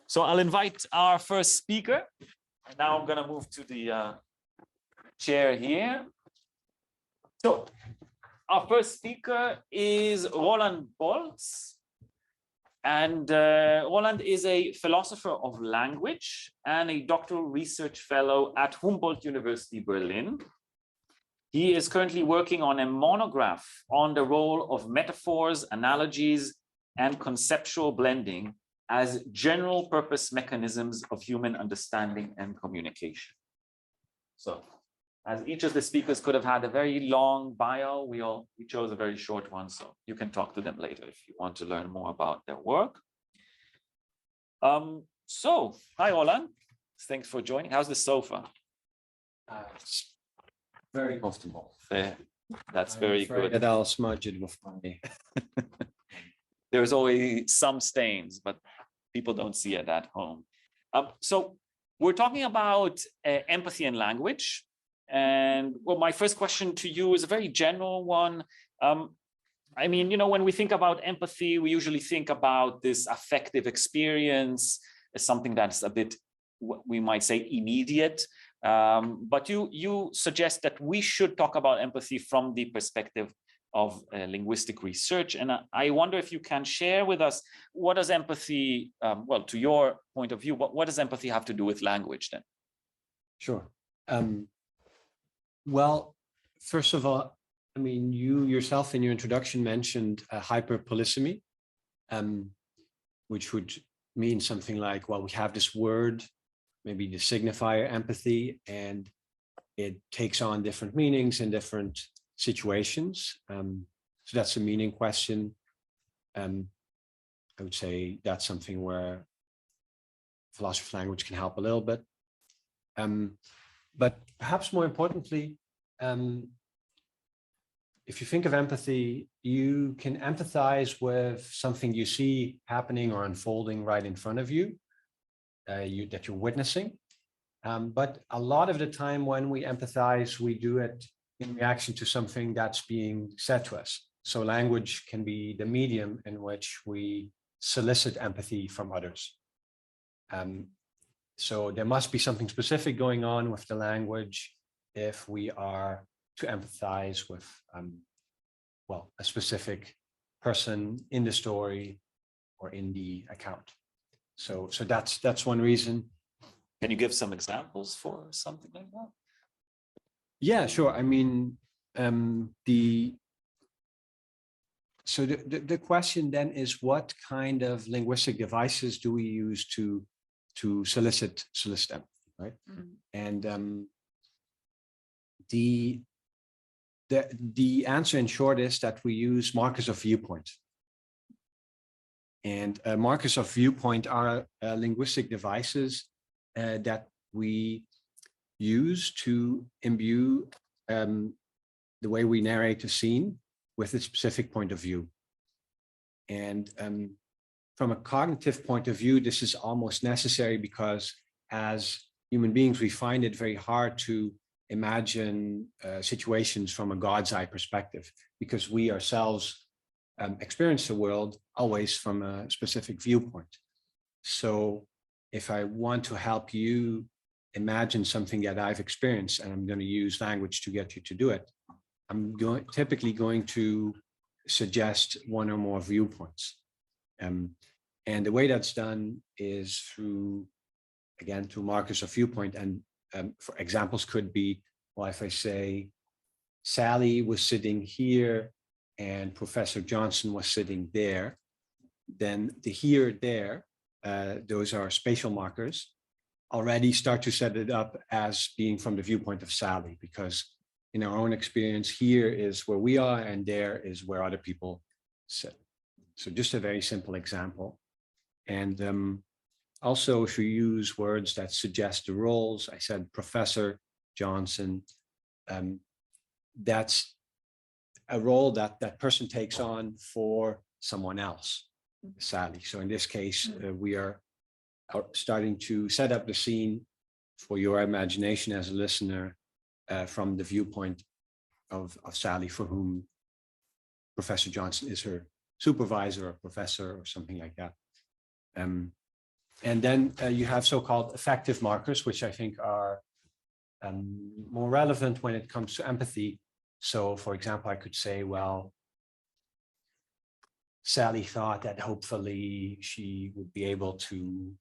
So I'll invite our first speaker. And now I'm going to move to the chair here. So our first speaker is Roland Bolz. And Roland is a philosopher of language and a doctoral research fellow at Humboldt University, Berlin. He is currently working on a monograph on the role of metaphors, analogies, and conceptual blending as general purpose mechanisms of human understanding and communication. So, as each of the speakers could have had a very long bio, we chose a very short one, so you can talk to them later if you want to learn more about their work. So, hi Roland, thanks for joining. How's the sofa? It's very comfortable. That's very good. That I'll smudge it with my. There's always some stains, but people don't see it at home. So we're talking about empathy and language. And well, my first question to you is a very general one. I mean, you know, when we think about empathy, we usually think about this affective experience as something that's a bit, we might say, immediate. But you suggest that we should talk about empathy from the perspective of linguistic research. And I wonder if you can share with us, what does empathy, well, to your point of view, what does empathy have to do with language then? Sure. Well, first of all, I mean, you yourself in your introduction mentioned hyper-polysemy, which would mean something like, well, we have this word, maybe the signifier empathy, and it takes on different meanings in different situations. So that's a meaning question. I would say that's something where philosophy of language can help a little bit. But perhaps more importantly, if you think of empathy, you can empathize with something you see happening or unfolding right in front of you, that you're witnessing. But a lot of the time when we empathize, we do it in reaction to something that's being said to us. So language can be the medium in which we solicit empathy from others. So there must be something specific going on with the language if we are to empathize with, well, a specific person in the story or in the account. So that's one reason. Can you give some examples for something like that? Yeah, sure. I mean, the question then is, what kind of linguistic devices do we use to solicit empathy, right? Mm-hmm. And the answer in short is that we use markers of viewpoint. And markers of viewpoint are linguistic devices that we use to imbue the way we narrate a scene with a specific point of view. And from a cognitive point of view, this is almost necessary because as human beings, we find it very hard to imagine situations from a God's eye perspective, because we ourselves experience the world always from a specific viewpoint. So if I want to help you imagine something that I've experienced, and I'm going to use language to get you to do it, I'm typically going to suggest one or more viewpoints. And the way that's done is through markers of viewpoint. And for examples could be, well, if I say, Sally was sitting here and Professor Johnson was sitting there, then the here, there, those are spatial markers, already start to set it up as being from the viewpoint of Sally, because in our own experience, here is where we are and there is where other people sit. So just a very simple example. And also, if you use words that suggest the roles, I said Professor Johnson, that's a role that that person takes on for someone else, Sally. So in this case, we are starting to set up the scene for your imagination as a listener from the viewpoint of Sally, for whom Professor Johnson is her supervisor or professor or something like that. And then you have so-called affective markers, which I think are more relevant when it comes to empathy. So, for example, I could say, well, Sally thought that hopefully she would be able to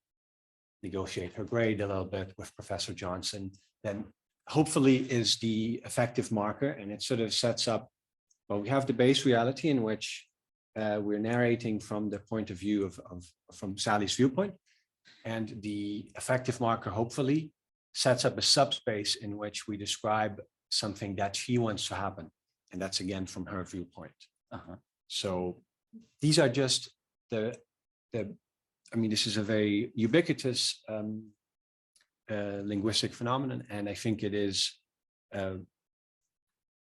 negotiate her grade a little bit with Professor Johnson. Then hopefully is the affective marker, and it sort of sets up, well, we have the base reality in which we're narrating from the point of view from Sally's viewpoint. And the affective marker hopefully sets up a subspace in which we describe something that she wants to happen. And that's again from her viewpoint. So these are just I mean, this is a very ubiquitous linguistic phenomenon. And I think it is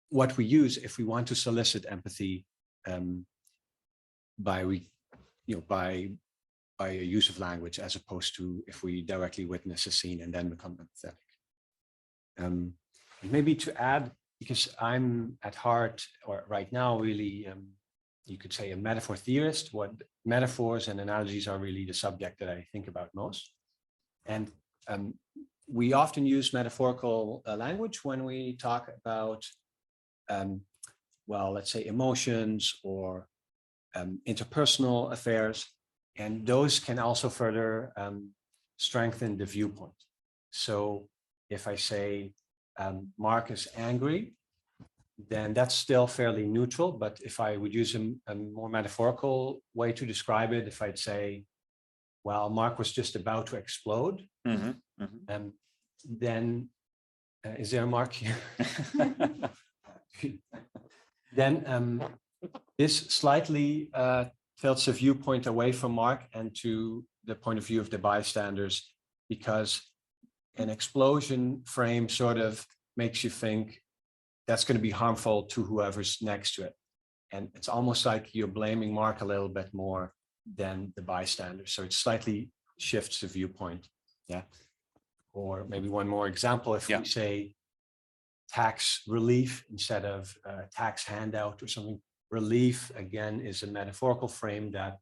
what we use if we want to solicit empathy by a use of language, as opposed to if we directly witness a scene and then become empathetic. Maybe to add, because I'm at heart, or right now, really, you could say a metaphor theorist, what metaphors and analogies are really the subject that I think about most. And we often use metaphorical language when we talk about, well, let's say emotions or interpersonal affairs. And those can also further strengthen the viewpoint. So if I say Mark is angry, then that's still fairly neutral. But if I would use a more metaphorical way to describe it, if I'd say, well, Mark was just about to explode, then is there a Mark here? Then this slightly tilts the viewpoint away from Mark and to the point of view of the bystanders, because an explosion frame sort of makes you think that's going to be harmful to whoever's next to it. And it's almost like you're blaming Mark a little bit more than the bystanders. So it slightly shifts the viewpoint. Yeah. Or maybe one more example, if we say tax relief instead of tax handout or something. Relief, again, is a metaphorical frame that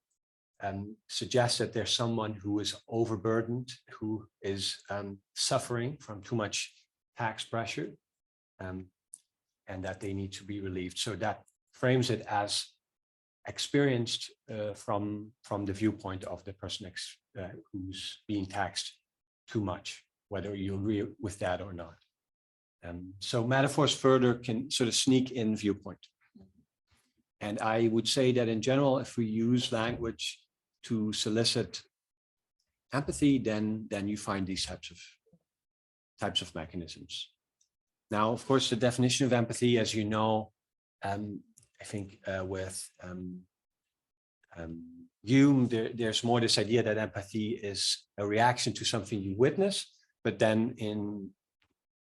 suggests that there's someone who is overburdened, who is suffering from too much tax pressure, and that they need to be relieved. So that frames it as experienced from the viewpoint of the person who's being taxed too much, whether you agree with that or not. So metaphors further can sort of sneak in viewpoint. And I would say that in general, if we use language to solicit empathy, then you find these types of mechanisms. Now, of course, the definition of empathy, as you know, I think with Hume, there's more this idea that empathy is a reaction to something you witness, but then in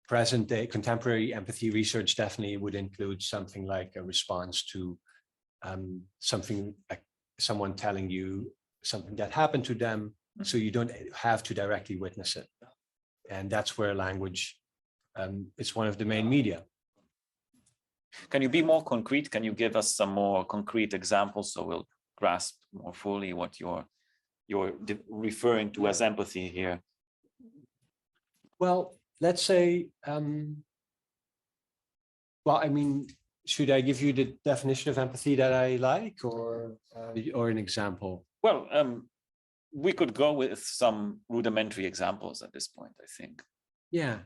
present day contemporary empathy research definitely would include something like a response to something like someone telling you something that happened to them, so you don't have to directly witness it. And that's where language is one of the main media. Can you be more concrete? Can you give us some more concrete examples so we'll grasp more fully what you're referring to as empathy here? Well, let's say, well, I mean, should I give you the definition of empathy that I like, or an example? Well, we could go with some rudimentary examples at this point, I think. Yeah.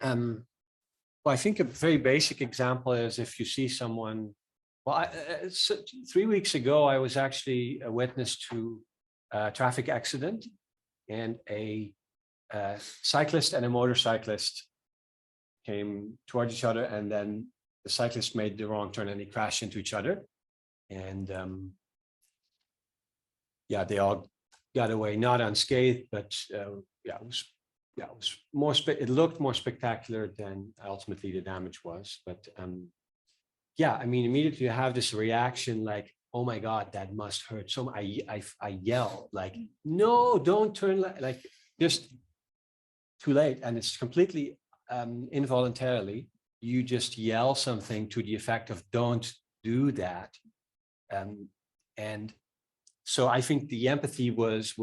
Well, I think a very basic example is if you see someone. Well, 3 weeks ago, I was actually a witness to a traffic accident, and a cyclist and a motorcyclist came towards each other, and then the cyclist made the wrong turn and they crashed into each other. And yeah, they all got away, not unscathed, but yeah, it was more. It looked more spectacular than ultimately the damage was. But yeah, I mean, immediately you have this reaction like, "Oh my God, that must hurt." So I yell like, "No, don't turn!" Like just too late, and it's completely involuntarily. You just yell something to the effect of "Don't do that," and So I think the empathy was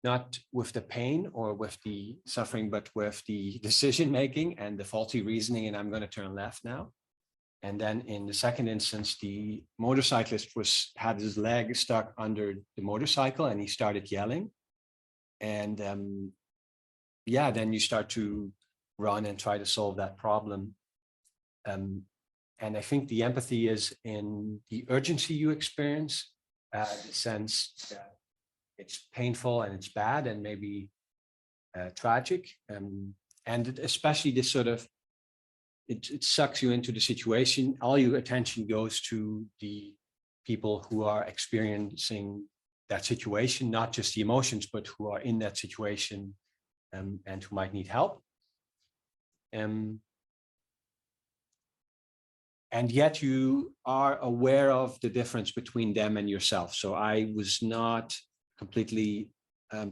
not with the pain or with the suffering, but with the decision-making and the faulty reasoning, and I'm going to turn left now. And then in the second instance, the motorcyclist had his leg stuck under the motorcycle and he started yelling. And then you start to run and try to solve that problem. And I think the empathy is in the urgency you experience, the sense that it's painful and it's bad and maybe tragic. And especially this sort of, it sucks you into the situation. All your attention goes to the people who are experiencing that situation, not just the emotions, but who are in that situation and who might need help. And yet you are aware of the difference between them and yourself. So I was not completely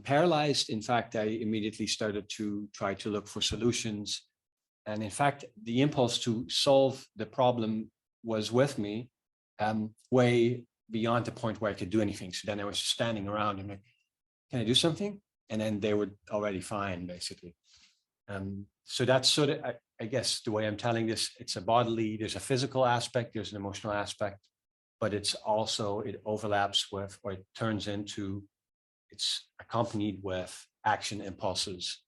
paralyzed. In fact, I immediately started to try to look for solutions. And in fact, the impulse to solve the problem was with me way beyond the point where I could do anything. So then I was standing around and like, can I do something? And then they were already fine, basically. So that's sort of, I guess, the way I'm telling this, it's a bodily, there's a physical aspect, there's an emotional aspect, but it's also, it overlaps with, or it turns into, it's accompanied with action impulses.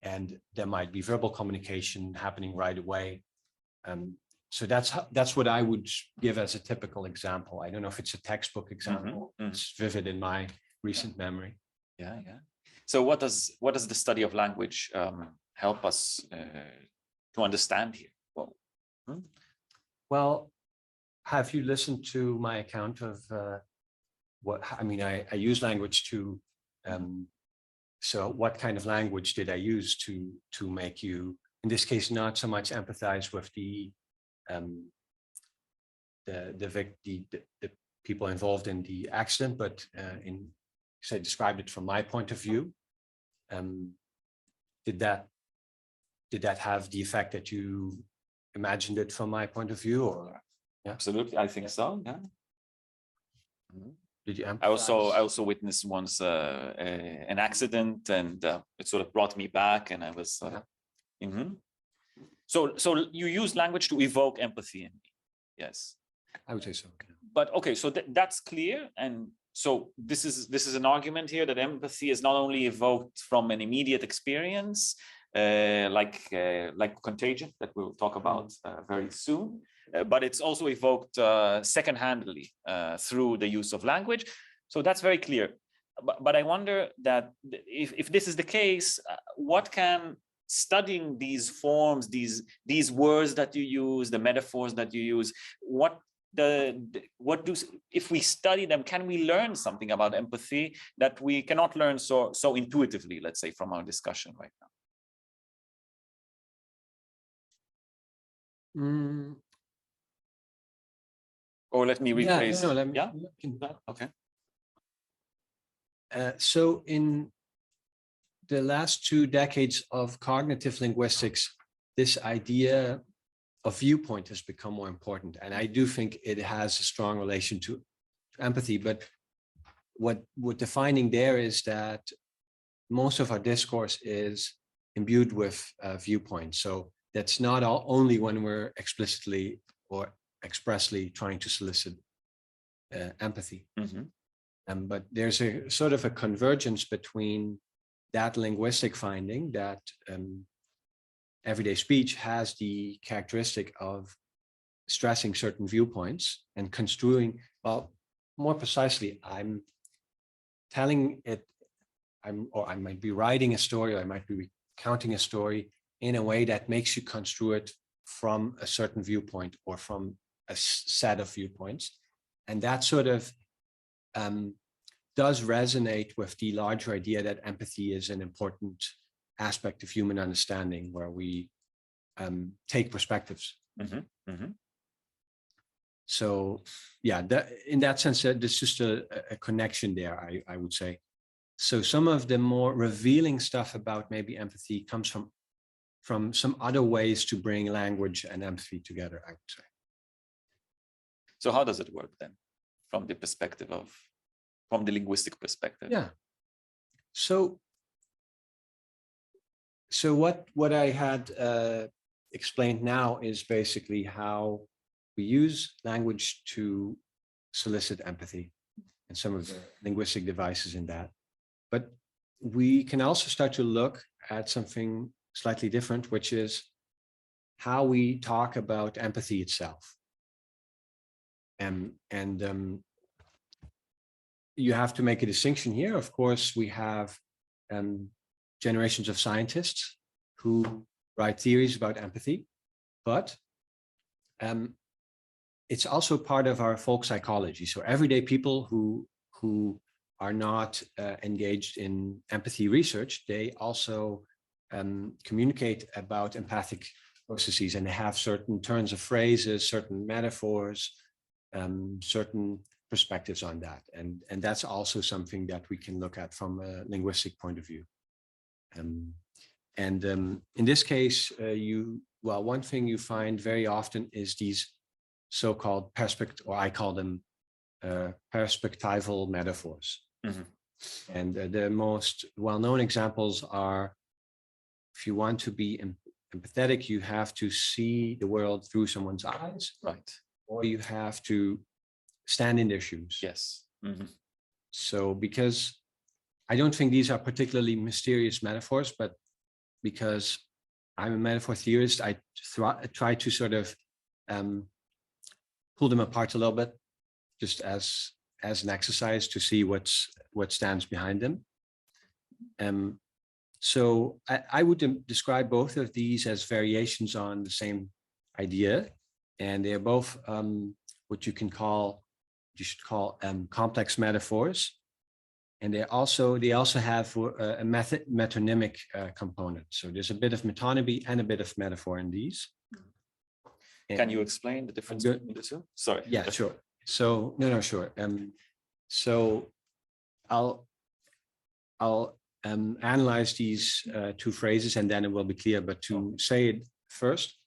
And there might be verbal communication happening right away. So that's what I would give as a typical example. I don't know if it's a textbook example. It's vivid in my recent memory. Yeah. So what does the study of language help us to understand here? Well, have you listened to my account of I use language to so what kind of language did I use to make you, in this case, not so much empathize with the people involved in the accident, but say described it from my point of view? Did that have the effect that you imagined it from my point of view, or? Yeah, absolutely. I think so. Yeah. Did you I also witnessed once an accident, and it sort of brought me back, and I was. So you use language to evoke empathy in me. Yes, I would say so. But okay, so that's clear, and so this is an argument here that empathy is not only evoked from an immediate experience, like contagion that we'll talk about very soon. But it's also evoked second-handedly through the use of language. So that's very clear. But I wonder that if this is the case, what can studying these forms, these words that you use, the metaphors that you use, if we study them, can we learn something about empathy that we cannot learn so intuitively, let's say, from our discussion right now? Or let me rephrase. Okay. So in the last 2 decades of cognitive linguistics, this idea of viewpoint has become more important. And I do think it has a strong relation to empathy. But what we're defining there is that most of our discourse is imbued with viewpoint. So that's not only when we're explicitly or expressly trying to solicit empathy. But there's a sort of a convergence between that linguistic finding that everyday speech has the characteristic of stressing certain viewpoints and construing, well, more precisely, I'm telling it, or I might be writing a story, or I might be recounting a story in a way that makes you construe it from a certain viewpoint or from a set of viewpoints. And that sort of does resonate with the larger idea that empathy is an important aspect of human understanding, where we take perspectives. So yeah, in that sense, there's just a connection there, I would say. So some of the more revealing stuff about maybe empathy comes from some other ways to bring language and empathy together, I would say. So how does it work then, from the perspective of from the linguistic perspective. Yeah. So what I had explained now is basically how we use language to solicit empathy and some of the linguistic devices in that. But we can also start to look at something slightly different, which is how we talk about empathy itself. And you have to make a distinction here. Of course, we have generations of scientists who write theories about empathy, but it's also part of our folk psychology. So everyday people who are not engaged in empathy research, they also communicate about empathic processes, and they have certain turns of phrases, certain metaphors, certain perspectives on that. And that's also something that we can look at from a linguistic point of view. In this case, one thing you find very often is these so-called or I call them perspectival metaphors. Mm-hmm. And the most well-known examples are, if you want to be empathetic, you have to see the world through someone's eyes, right? Or you have to stand in their shoes. Yes. Mm-hmm. So, because I don't think these are particularly mysterious metaphors, but because I'm a metaphor theorist, I try to sort of pull them apart a little bit, just as an exercise to see what stands behind them. So I would describe both of these as variations on the same idea, and they're both what you should call complex metaphors, and they also have a metonymic component. So there's a bit of metonymy and a bit of metaphor in these. Can you explain the difference between the two? Sorry. Yeah, sure. So sure. So I'll analyze these two phrases, and then it will be clear. But to say it first,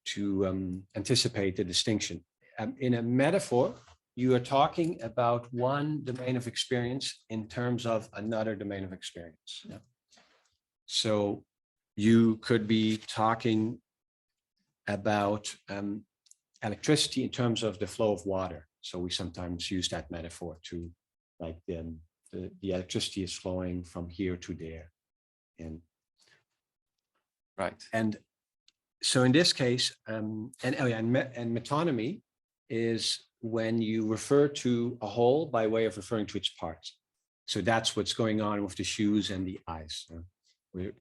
to anticipate the distinction, in a metaphor, you are talking about one domain of experience in terms of another domain of experience. Yeah. So you could be talking about electricity in terms of the flow of water. So we sometimes use that metaphor to, like, the electricity is flowing from here to there. And right. And so in this case, and metonymy is when you refer to a whole by way of referring to its parts. So that's what's going on with the shoes and the eyes. We're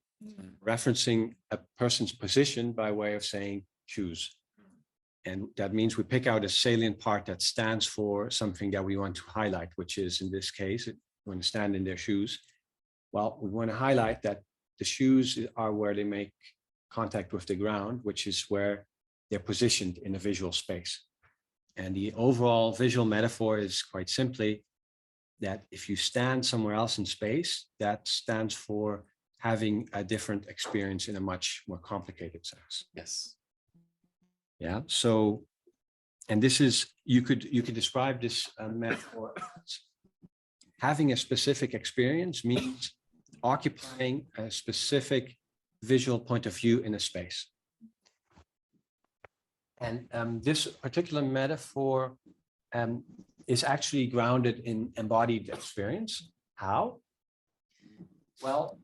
referencing a person's position by way of saying shoes. And that means we pick out a salient part that stands for something that we want to highlight, which is, in this case, we want to stand in their shoes. Well, we want to highlight that the shoes are where they make contact with the ground, which is where they're positioned in a visual space. And the overall visual metaphor is quite simply that if you stand somewhere else in space, that stands for having a different experience in a much more complicated sense. Yes. Yeah. So, and this is, you could describe this metaphor as having a specific experience means occupying a specific visual point of view in a space. And this particular metaphor is actually grounded in embodied experience. How? Well,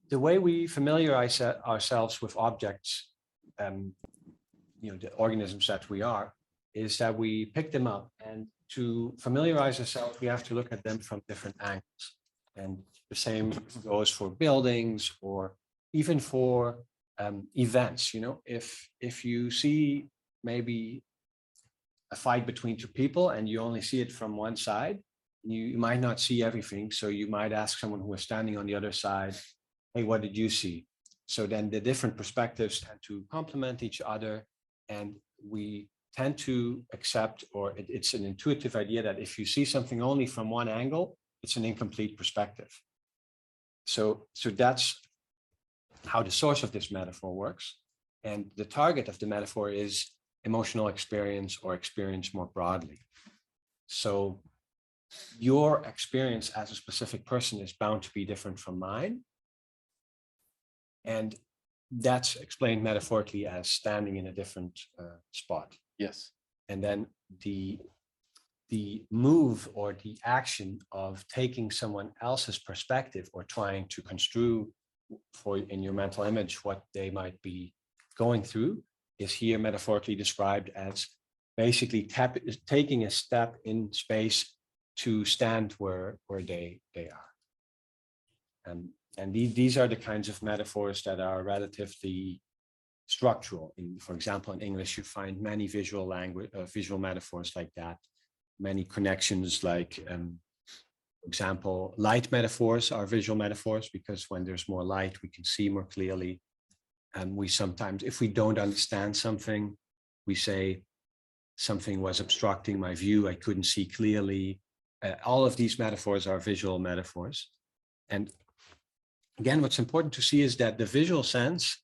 the way we familiarize ourselves with objects, the organisms that we are, is that we pick them up, and to familiarize ourselves, we have to look at them from different angles. And the same goes for buildings, or even for events. If you see maybe a fight between two people and you only see it from one side, you might not see everything. So you might ask someone who is standing on the other side, hey, what did you see? So then the different perspectives tend to complement each other, and we tend to accept, or it's an intuitive idea that if you see something only from one angle, it's an incomplete perspective. So that's how the source of this metaphor works. And the target of the metaphor is emotional experience, or experience more broadly. So your experience as a specific person is bound to be different from mine. And that's explained metaphorically as standing in a different spot. Yes. And then the move or the action of taking someone else's perspective or trying to construe for in your mental image what they might be going through is here metaphorically described as basically taking a step in space to stand where they are. And these are the kinds of metaphors that are relatively structural. For example, in English, you find many visual metaphors like that, many connections like, for example, light metaphors are visual metaphors because when there's more light, we can see more clearly. And we sometimes, if we don't understand something, we say something was obstructing my view, I couldn't see clearly. All of these metaphors are visual metaphors. And again, what's important to see is that the visual sense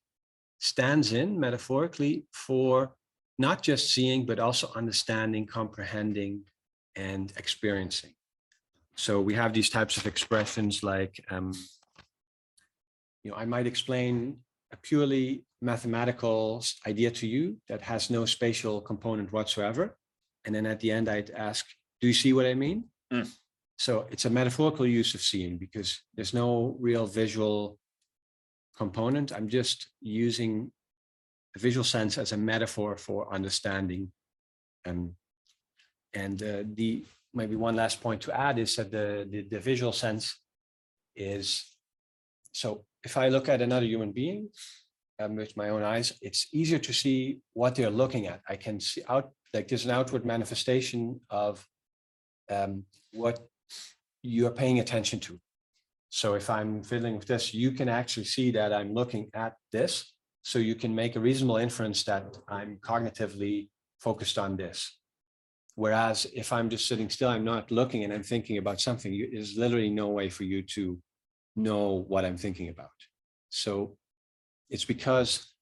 stands in metaphorically for not just seeing, but also understanding, comprehending, and experiencing. So we have these types of expressions like, I might explain a purely mathematical idea to you that has no spatial component whatsoever. And then at the end, I'd ask, do you see what I mean? Mm. So it's a metaphorical use of seeing because there's no real visual component. I'm just using the visual sense as a metaphor for understanding. Maybe one last point to add is that the visual sense is, so if I look at another human being with my own eyes, it's easier to see what they're looking at. I can see there's an outward manifestation of what you're paying attention to. So if I'm fiddling with this, you can actually see that I'm looking at this. So you can make a reasonable inference that I'm cognitively focused on this. Whereas if I'm just sitting still, I'm not looking and I'm thinking about something, there's literally no way for you to know what I'm thinking about. So it's because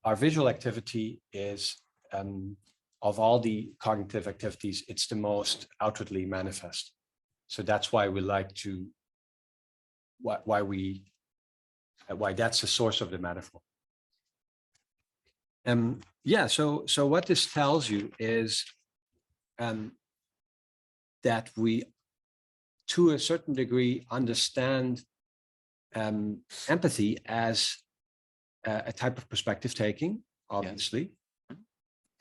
our visual activity is, of all the cognitive activities, it's the most outwardly manifest. So that's why we like to, why that's the source of the metaphor. So what this tells you is that we, to a certain degree, understand empathy as a type of perspective taking, obviously, yes.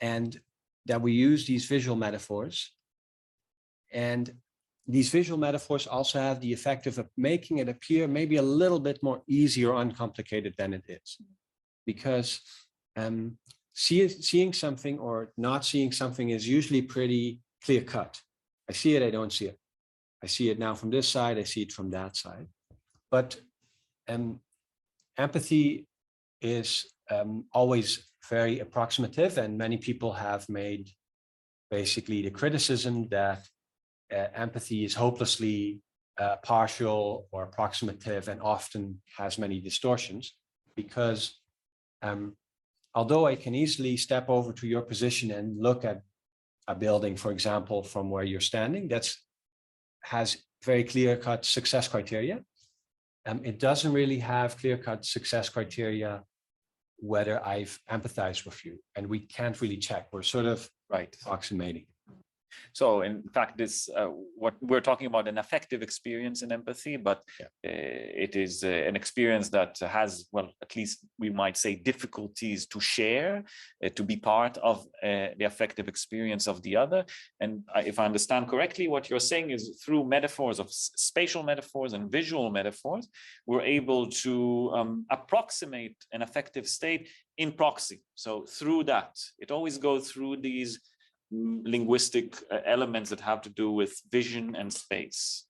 And that we use these visual metaphors. And these visual metaphors also have the effect of making it appear maybe a little bit more easy or uncomplicated than it is. Because seeing something or not seeing something is usually pretty clear cut. I see it, I don't see it. I see it now from this side, I see it from that side. But empathy is always very approximative, and many people have made basically the criticism that empathy is hopelessly partial or approximative and often has many distortions, because although I can easily step over to your position and look at a building, for example, from where you're standing, has very clear-cut success criteria. It doesn't really have clear-cut success criteria whether I've empathized with you, and we can't really check. We're sort of approximating. So in fact, this what we're talking about, an affective experience in empathy, but it is an experience that has, well, at least we might say, difficulties to share, to be part of the affective experience of the other. And if I understand correctly, what you're saying is through metaphors of spatial metaphors and visual metaphors, we're able to approximate an affective state in proxy. So through that, it always goes through these linguistic elements that have to do with vision and space.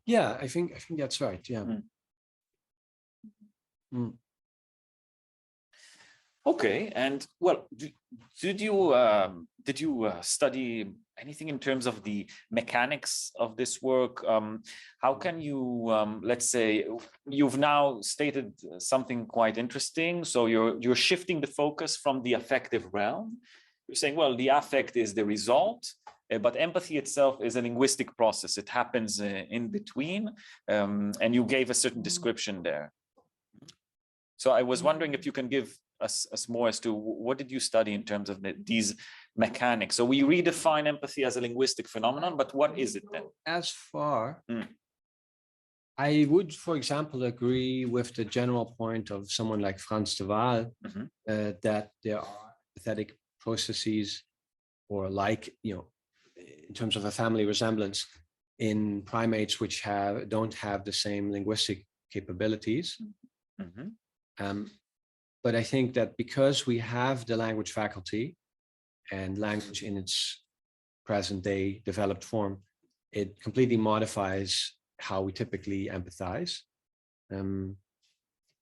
Yeah, I think that's right. Yeah. Okay, and well, did you study anything in terms of the mechanics of this work? How can you, let's say, you've now stated something quite interesting. So you're shifting the focus from the affective realm. You're saying, well, the affect is the result, but empathy itself is a linguistic process. It happens in between, and you gave a certain description there. So I was wondering if you can give us more as to what did you study in terms of these mechanics. So we redefine empathy as a linguistic phenomenon, but what is it then? As far, I would, for example, agree with the general point of someone like Frans de Waal, that there are empathetic processes, or like, in terms of a family resemblance in primates which don't have the same linguistic capabilities. But I think that because we have the language faculty and language in its present day developed form, it completely modifies how we typically empathize.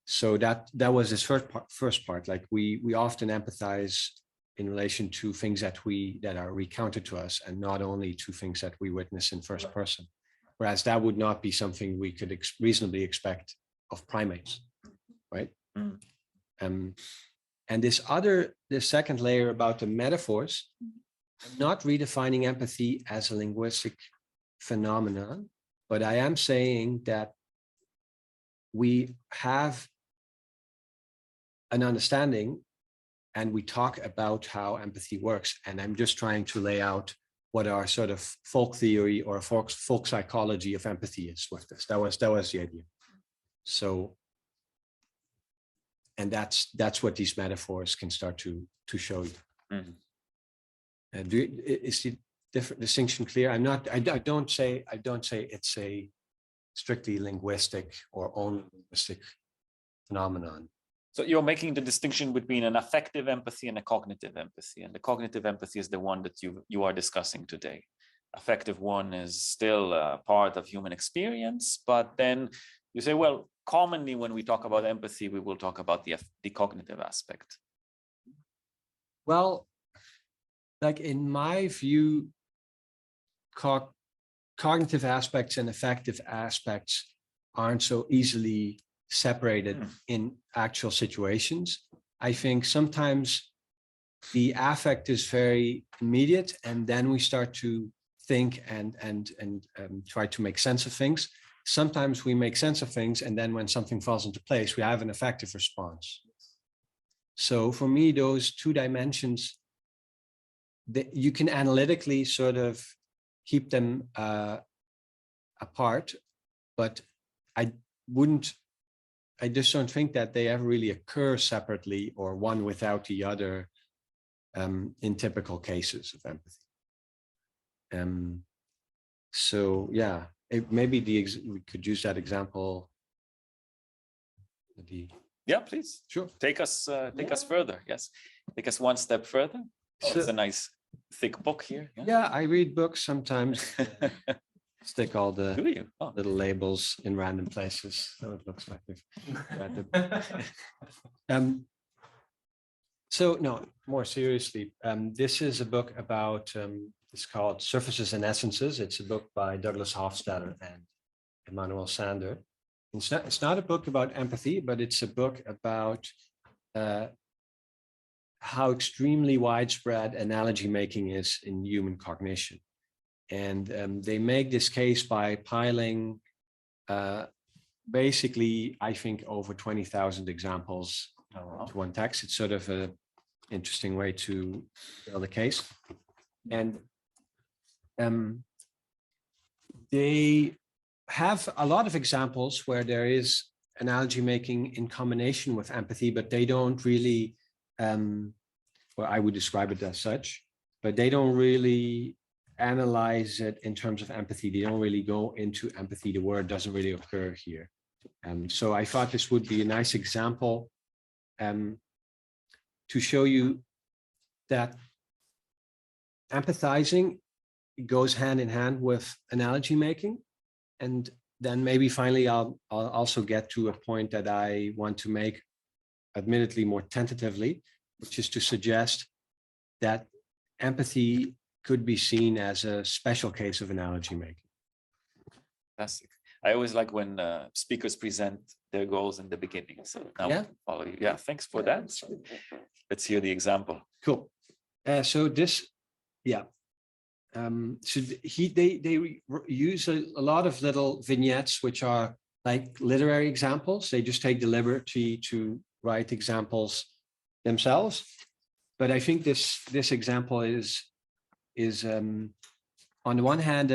So that was his first part. Like we often empathize in relation to things that are recounted to us, and not only to things that we witness in first person. Whereas that would not be something we could reasonably expect of primates, right? And the second layer about the metaphors, I'm not redefining empathy as a linguistic phenomenon, but I am saying that we have an understanding and we talk about how empathy works. And I'm just trying to lay out what our sort of folk theory or folk psychology of empathy is with this. That was the idea. So, and that's what these metaphors can start to show you. Is the different distinction clear? I don't say it's a strictly linguistic or only linguistic phenomenon. So you're making the distinction between an affective empathy and a cognitive empathy, and the cognitive empathy is the one that you are discussing today. Affective one is still a part of human experience, but then you say, well, commonly when we talk about empathy, we will talk about the cognitive aspect. Well, like in my view, cognitive aspects and affective aspects aren't so easily separated in actual situations. I think sometimes the affect is very immediate, and then we start to think and try to make sense of things. Sometimes we make sense of things, and then when something falls into place, we have an affective response. So for me, those two dimensions, you can analytically sort of keep them apart, but I just don't think that they ever really occur separately or one without the other in typical cases of empathy. So yeah, maybe we could use that example. Yeah, please. Sure. Take us further. Yes, take us one step further. Oh, it's a nice thick book here. Yeah, I read books sometimes. Stick all the little labels in random places, so it looks like we've read them. So no, more seriously, this is a book about, it's called Surfaces and Essences. It's a book by Douglas Hofstadter and Emmanuel Sander. It's not a book about empathy, but it's a book about how extremely widespread analogy making is in human cognition. And they make this case by piling basically, I think, over 20,000 examples to one text. It's sort of an interesting way to build a case. And they have a lot of examples where there is analogy making in combination with empathy, but they don't really, well, I would describe it as such, but they don't really analyze it in terms of empathy. They don't really go into empathy. The word doesn't really occur here. So I thought this would be a nice example to show you that empathizing goes hand in hand with analogy making. And then maybe finally, I'll also get to a point that I want to make, admittedly more tentatively, which is to suggest that empathy could be seen as a special case of analogy making. Fantastic. I always like when speakers present their goals in the beginning. So now we'll follow you. Yeah, thanks for that. Let's hear the example. Cool. So this, So they use a lot of little vignettes, which are like literary examples. They just take the liberty to write examples themselves. But I think this example is on the one hand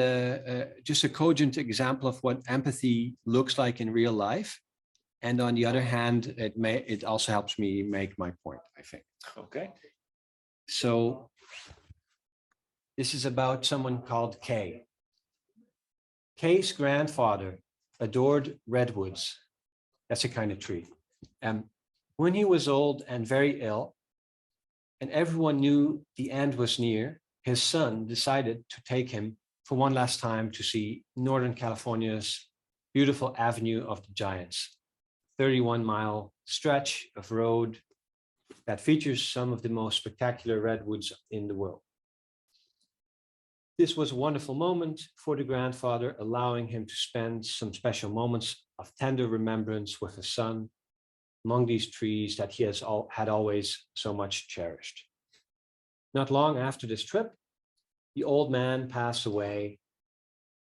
just a cogent example of what empathy looks like in real life, and on the other hand, it also helps me make my point, I think. Okay. So this is about someone called Kay. Kay's grandfather adored redwoods. That's a kind of tree. When he was old and very ill, and everyone knew the end was near, his son decided to take him for one last time to see Northern California's beautiful Avenue of the Giants, 31-mile stretch of road that features some of the most spectacular redwoods in the world. This was a wonderful moment for the grandfather, allowing him to spend some special moments of tender remembrance with his son among these trees that he had always so much cherished. Not long after this trip, the old man passed away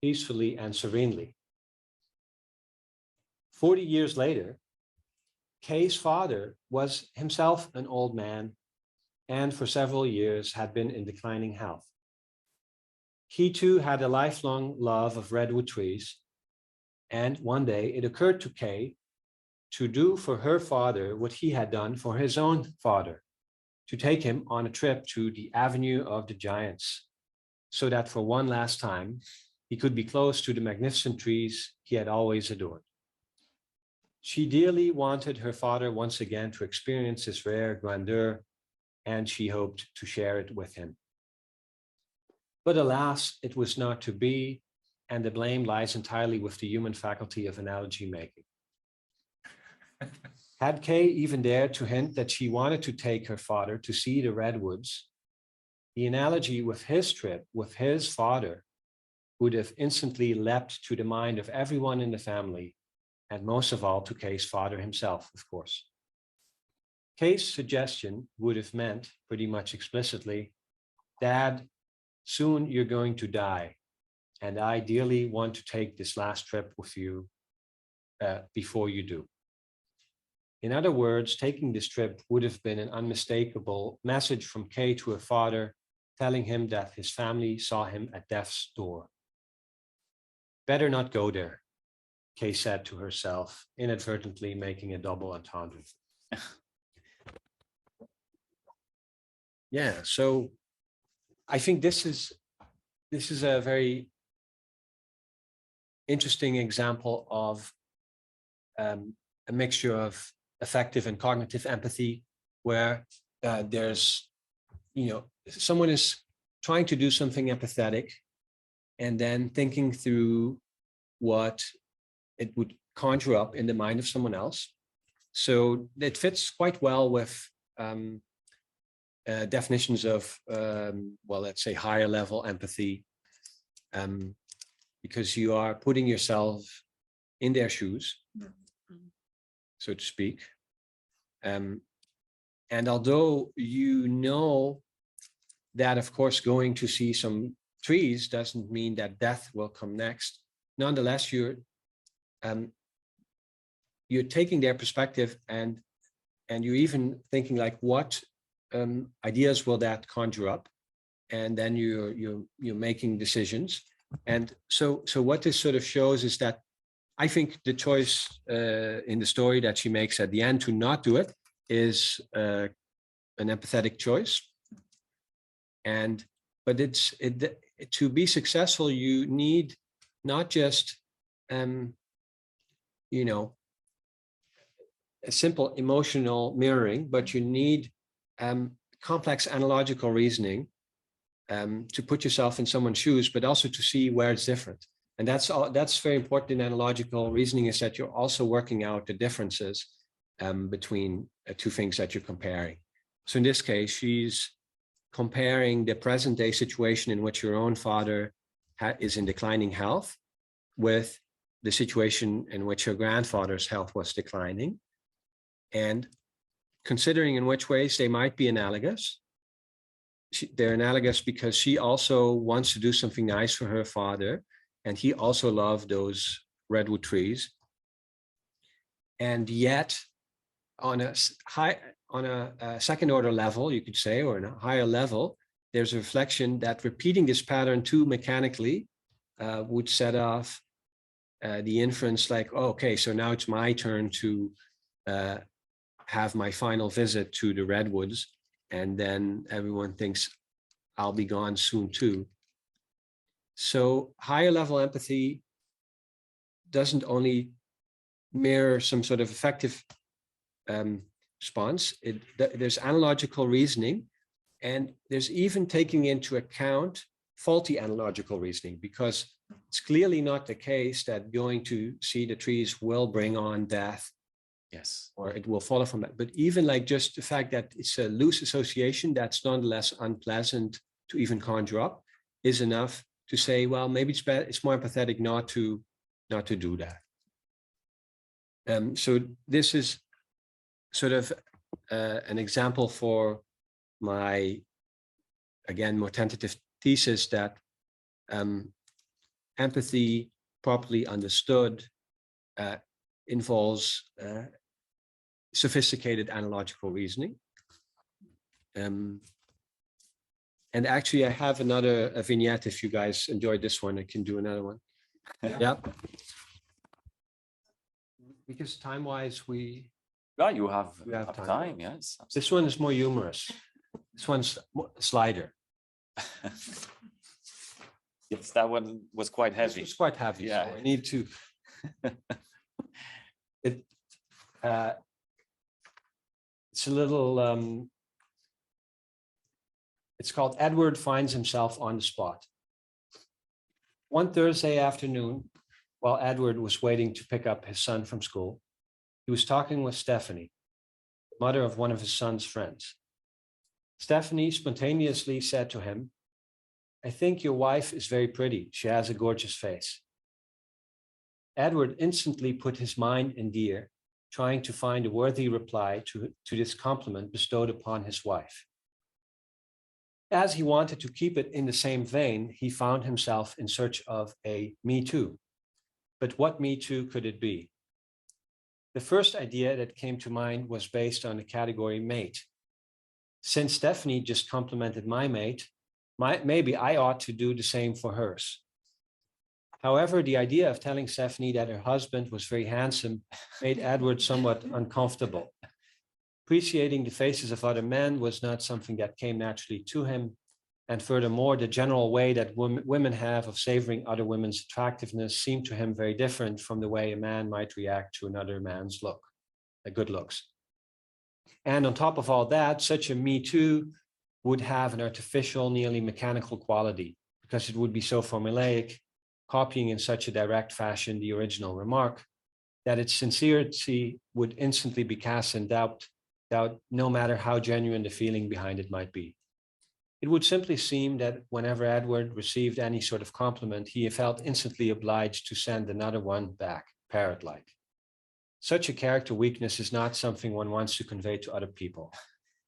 peacefully and serenely. 40 years later, Kay's father was himself an old man and for several years had been in declining health. He too had a lifelong love of redwood trees, and one day it occurred to Kay to do for her father what he had done for his own father, to take him on a trip to the Avenue of the Giants, so that for one last time, he could be close to the magnificent trees he had always adored. She dearly wanted her father once again to experience this rare grandeur, and she hoped to share it with him. But alas, it was not to be, and the blame lies entirely with the human faculty of analogy making. Had Kay even dared to hint that she wanted to take her father to see the redwoods, the analogy with his trip with his father would have instantly leapt to the mind of everyone in the family, and most of all to Kay's father himself, of course. Kay's suggestion would have meant, pretty much explicitly, Dad, soon you're going to die, and I dearly want to take this last trip with you before you do. In other words, taking this trip would have been an unmistakable message from Kay to her father, telling him that his family saw him at death's door. Better not go there, Kay said to herself, inadvertently making a double entendre. Yeah, so I think this is a very interesting example of a mixture of affective and cognitive empathy, where there's, someone is trying to do something empathetic and then thinking through what it would conjure up in the mind of someone else. So it fits quite well with definitions of, let's say higher level empathy, because you are putting yourself in their shoes, so to speak. And although you know that, of course, going to see some trees doesn't mean that death will come next, nonetheless, you're taking their perspective, and you're even thinking like, what ideas will that conjure up? And then you're making decisions. And so what this sort of shows is that I think the choice in the story that she makes at the end to not do it is an empathetic choice. But to be successful, you need not just a simple emotional mirroring, but you need complex analogical reasoning to put yourself in someone's shoes, but also to see where it's different. And that's very important in analogical reasoning, is that you're also working out the differences between two things that you're comparing. So in this case, she's comparing the present day situation in which your own father is in declining health with the situation in which your grandfather's health was declining, and considering in which ways they might be analogous, they're analogous because she also wants to do something nice for her father, and he also loved those redwood trees. And yet, on a second order level, you could say, or on a higher level, there's a reflection that repeating this pattern too mechanically would set off the inference like, oh, okay, so now it's my turn to have my final visit to the redwoods, and then everyone thinks I'll be gone soon too. So higher level empathy doesn't only mirror some sort of affective response. There's analogical reasoning, and there's even taking into account faulty analogical reasoning, because it's clearly not the case that going to see the trees will bring on death. Yes. Or it will follow from that. But even like just the fact that it's a loose association that's nonetheless unpleasant to even conjure up is enough to say, well, maybe it's more empathetic not to do that. So this is sort of an example for my, again, more tentative thesis that empathy properly understood involves sophisticated analogical reasoning. And actually, I have another vignette. If you guys enjoyed this one, I can do another one. Yeah. Because time-wise, we you have time. Yes. This one is more humorous. This one's slider. Yes, that one was quite heavy. It's quite heavy. Yeah. So I need to. It's a little. It's called Edward Finds Himself on the Spot. One Thursday afternoon, while Edward was waiting to pick up his son from school, he was talking with Stephanie, mother of one of his son's friends. Stephanie spontaneously said to him, "I think your wife is very pretty. She has a gorgeous face." Edward instantly put his mind in gear, trying to find a worthy reply to this compliment bestowed upon his wife. As he wanted to keep it in the same vein, he found himself in search of a me too. But what me too could it be? The first idea that came to mind was based on the category mate. Since Stephanie just complimented my mate, maybe I ought to do the same for hers. However, the idea of telling Stephanie that her husband was very handsome made Edward somewhat uncomfortable. Appreciating the faces of other men was not something that came naturally to him. And furthermore, the general way that women have of savoring other women's attractiveness seemed to him very different from the way a man might react to another man's good looks. And on top of all that, such a me too would have an artificial, nearly mechanical quality, because it would be so formulaic, copying in such a direct fashion the original remark, that its sincerity would instantly be cast in doubt, no matter how genuine the feeling behind it might be. It would simply seem that whenever Edward received any sort of compliment, he felt instantly obliged to send another one back, parrot-like. Such a character weakness is not something one wants to convey to other people.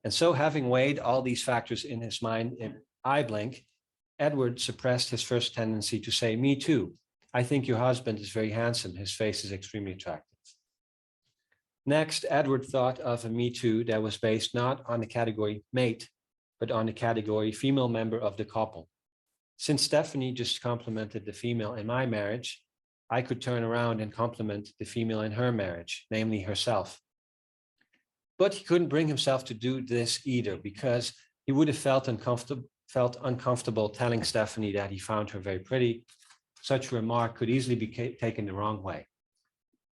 And so, having weighed all these factors in his mind in eye blink, Edward suppressed his first tendency to say, "Me too. I think your husband is very handsome. His face is extremely attractive." Next, Edward thought of a me too that was based not on the category mate, but on the category female member of the couple. Since Stephanie just complimented the female in my marriage, I could turn around and compliment the female in her marriage, namely herself. But he couldn't bring himself to do this either, because he would have felt uncomfortable telling Stephanie that he found her very pretty. Such a remark could easily be taken the wrong way.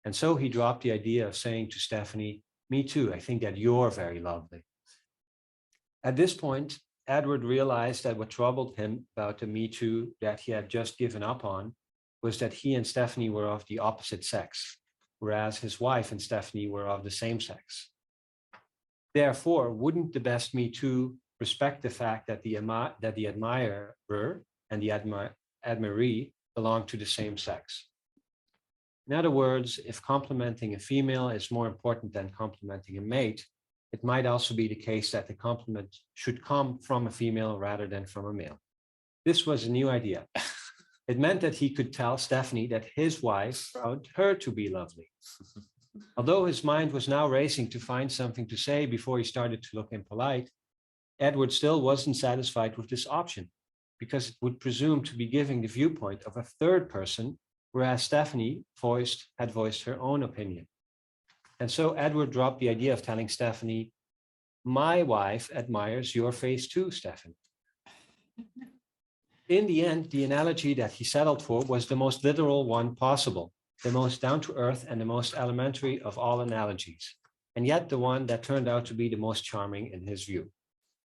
And so he dropped the idea of saying to Stephanie, "Me too, I think that you're very lovely." At this point, Edward realized that what troubled him about the Me Too that he had just given up on was that he and Stephanie were of the opposite sex, whereas his wife and Stephanie were of the same sex. Therefore, wouldn't the best Me Too respect the fact that the admirer and the admiree belong to the same sex? In other words, if complimenting a female is more important than complimenting a mate, it might also be the case that the compliment should come from a female rather than from a male. This was a new idea. It meant that he could tell Stephanie that his wife found her to be lovely. Although his mind was now racing to find something to say before he started to look impolite, Edward still wasn't satisfied with this option because it would presume to be giving the viewpoint of a third person, whereas Stephanie had voiced her own opinion. And so Edward dropped the idea of telling Stephanie, "My wife admires your face too, Stephanie." In the end, the analogy that he settled for was the most literal one possible, the most down-to-earth and the most elementary of all analogies, and yet the one that turned out to be the most charming in his view.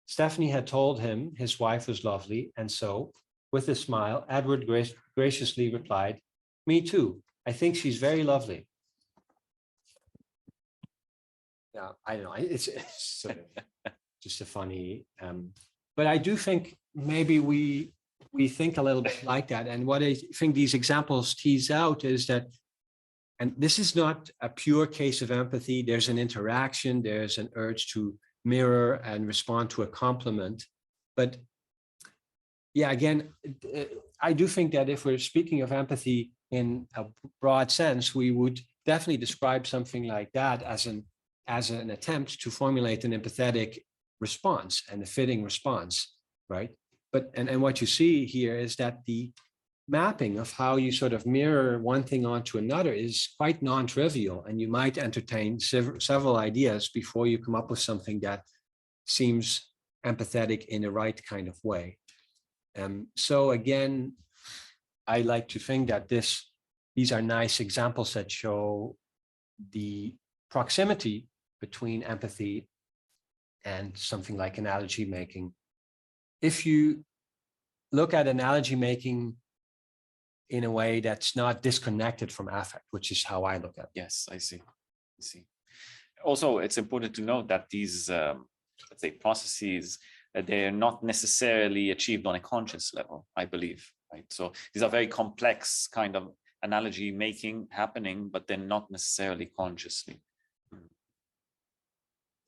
Stephanie had told him his wife was lovely, and so, with a smile, Edward graciously replied, "Me too. I think she's very lovely." Yeah, I don't know. It's sort of just a funny, but I do think maybe we think a little bit like that. And what I think these examples tease out is that, and this is not a pure case of empathy. There's an interaction, there's an urge to mirror and respond to a compliment. But yeah, again, I do think that if we're speaking of empathy in a broad sense, we would definitely describe something like that as an attempt to formulate an empathetic response and a fitting response, right? But and what you see here is that the mapping of how you sort of mirror one thing onto another is quite non-trivial, and you might entertain several ideas before you come up with something that seems empathetic in the right kind of way. So again, I like to think that these are nice examples that show the proximity between empathy and something like analogy making. If you look at analogy making in a way that's not disconnected from affect, which is how I look at it. Yes, I see. Also, it's important to note that these, let's say, processes, they are not necessarily achieved on a conscious level, I believe, right? So these are very complex kind of analogy making happening, but they're not necessarily consciously.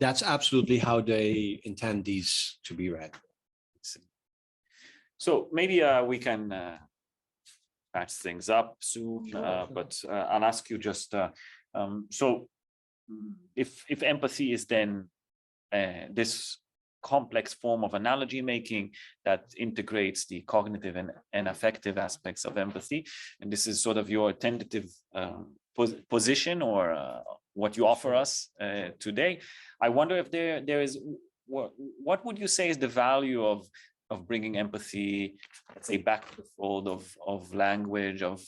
That's absolutely how they intend these to be read. So maybe we can patch things up soon, but I'll ask you just, so if empathy is then this complex form of analogy making that integrates the cognitive and affective aspects of empathy, and this is sort of your tentative position or what you offer us today, I wonder if there is, what would you say is the value of bringing empathy, let's say, back to the fold of language, of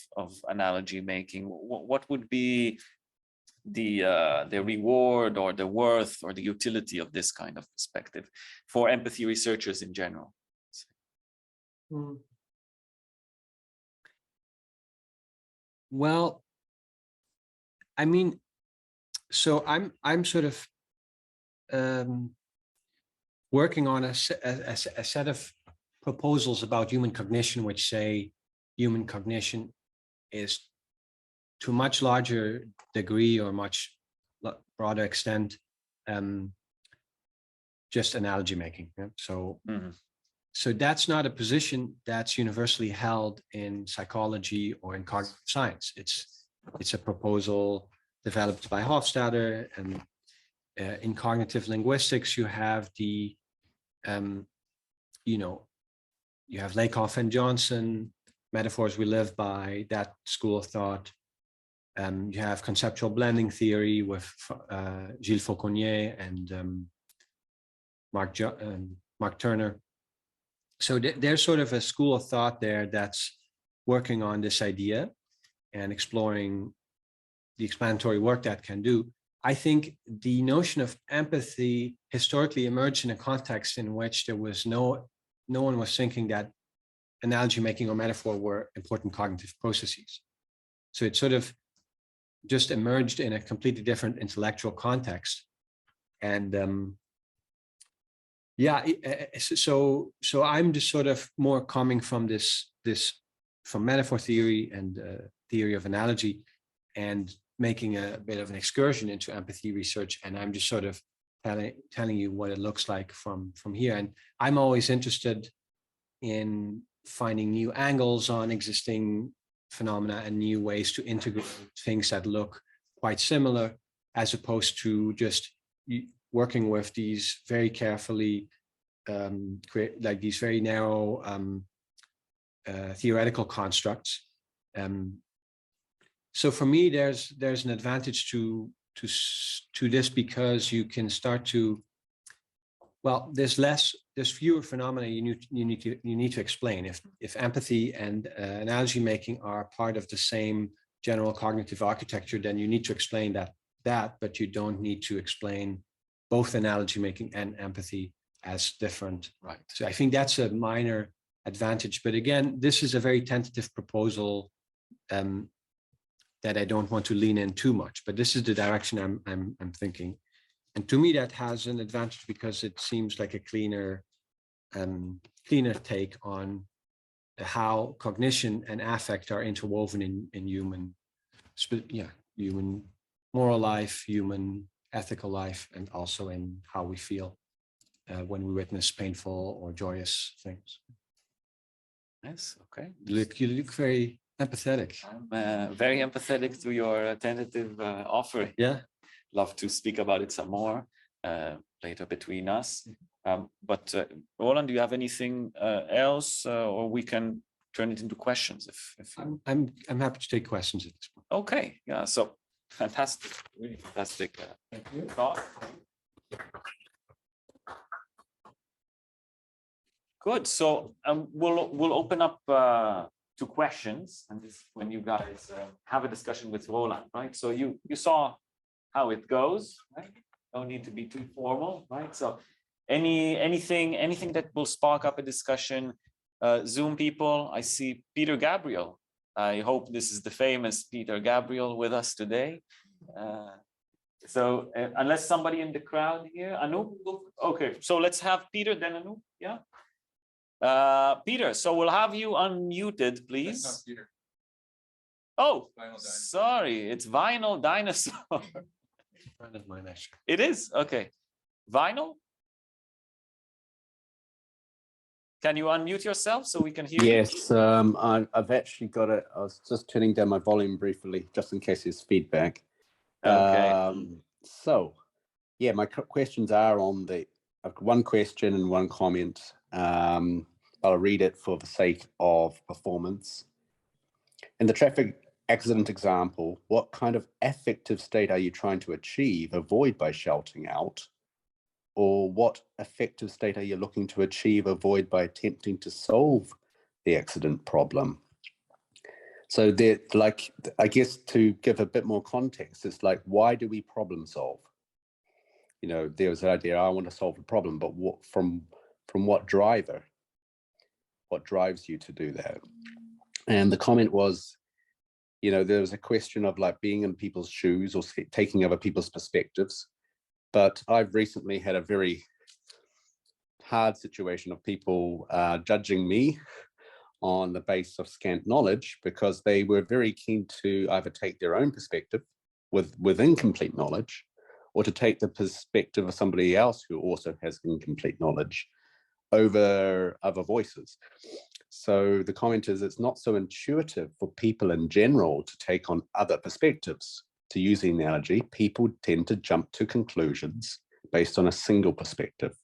analogy making? What would be the reward or the worth or the utility of this kind of perspective for empathy researchers in general? Well, I mean, so I'm sort of working on a set of proposals about human cognition, which say human cognition is to a much larger degree or much broader extent just analogy making. Yeah? So, so that's not a position that's universally held in psychology or in cognitive science. It's a proposal developed by Hofstadter, and in cognitive linguistics, you have the, you have Lakoff and Johnson, metaphors we live by, that school of thought. You have conceptual blending theory with Gilles Fauconnier and Mark Turner. So there's sort of a school of thought there that's working on this idea and exploring the explanatory work that can do. I think the notion of empathy historically emerged in a context in which there was no one was thinking that analogy making or metaphor were important cognitive processes. So it sort of just emerged in a completely different intellectual context. And yeah, so I'm just sort of more coming from from metaphor theory and theory of analogy, and making a bit of an excursion into empathy research. And I'm just sort of telling you what it looks like from here. And I'm always interested in finding new angles on existing phenomena and new ways to integrate things that look quite similar, as opposed to just working with these very carefully, like these very narrow theoretical constructs. So for me, there's an advantage to this, because you can start to, well, there's fewer phenomena you need to explain. If empathy and analogy making are part of the same general cognitive architecture, then you need to explain that, but you don't need to explain both analogy making and empathy as different. Right. So I think that's a minor advantage. But again, this is a very tentative proposal that I don't want to lean in too much. But this is the direction I'm thinking. And to me, that has an advantage because it seems like a cleaner take on how cognition and affect are interwoven in human moral life, human ethical life, and also in how we feel when we witness painful or joyous things. Yes. Okay. You look very empathetic. I'm very empathetic to your tentative offer. Yeah. Love to speak about it some more later between us. But Roland, do you have anything else, or we can turn it into questions? If I'm happy to take questions at this point. Okay. Yeah. So fantastic. Really fantastic. Thank you. Thought. Good. So we'll open up to questions, and this is when you guys have a discussion with Roland, right? So you saw how it goes, right? No need to be too formal, right? So anything that will spark up a discussion. Zoom people, I see Peter Gabriel. I hope this is the famous Peter Gabriel with us today. So unless somebody in the crowd here, Anoop, okay. So let's have Peter, then Anoop, yeah. Peter, so we'll have you unmuted, please. That's not Peter. Oh, Vinyl sorry, it's Vinyl Dinosaur. It is, okay. Vinyl? Can you unmute yourself so we can hear you? Yes, I've actually got it. I was just turning down my volume briefly, just in case there's feedback. Okay. So, yeah, my questions are on I've got one question and one comment. I'll read it for the sake of performance. In the traffic accident example, what kind of affective state are you trying to achieve, avoid by shouting out? Or what affective state are you looking to achieve, avoid by attempting to solve the accident problem? So I guess to give a bit more context, it's like, why do we problem solve? You know, there's an idea, I want to solve a problem, but what from what driver? What drives you to do that? And the comment was, you know, there was a question of like being in people's shoes or taking other people's perspectives. But I've recently had a very hard situation of people judging me on the basis of scant knowledge, because they were very keen to either take their own perspective with incomplete knowledge, or to take the perspective of somebody else who also has incomplete knowledge over other voices. So the comment is, it's not so intuitive for people in general to take on other perspectives. To use the analogy, people tend to jump to conclusions based on a single perspective.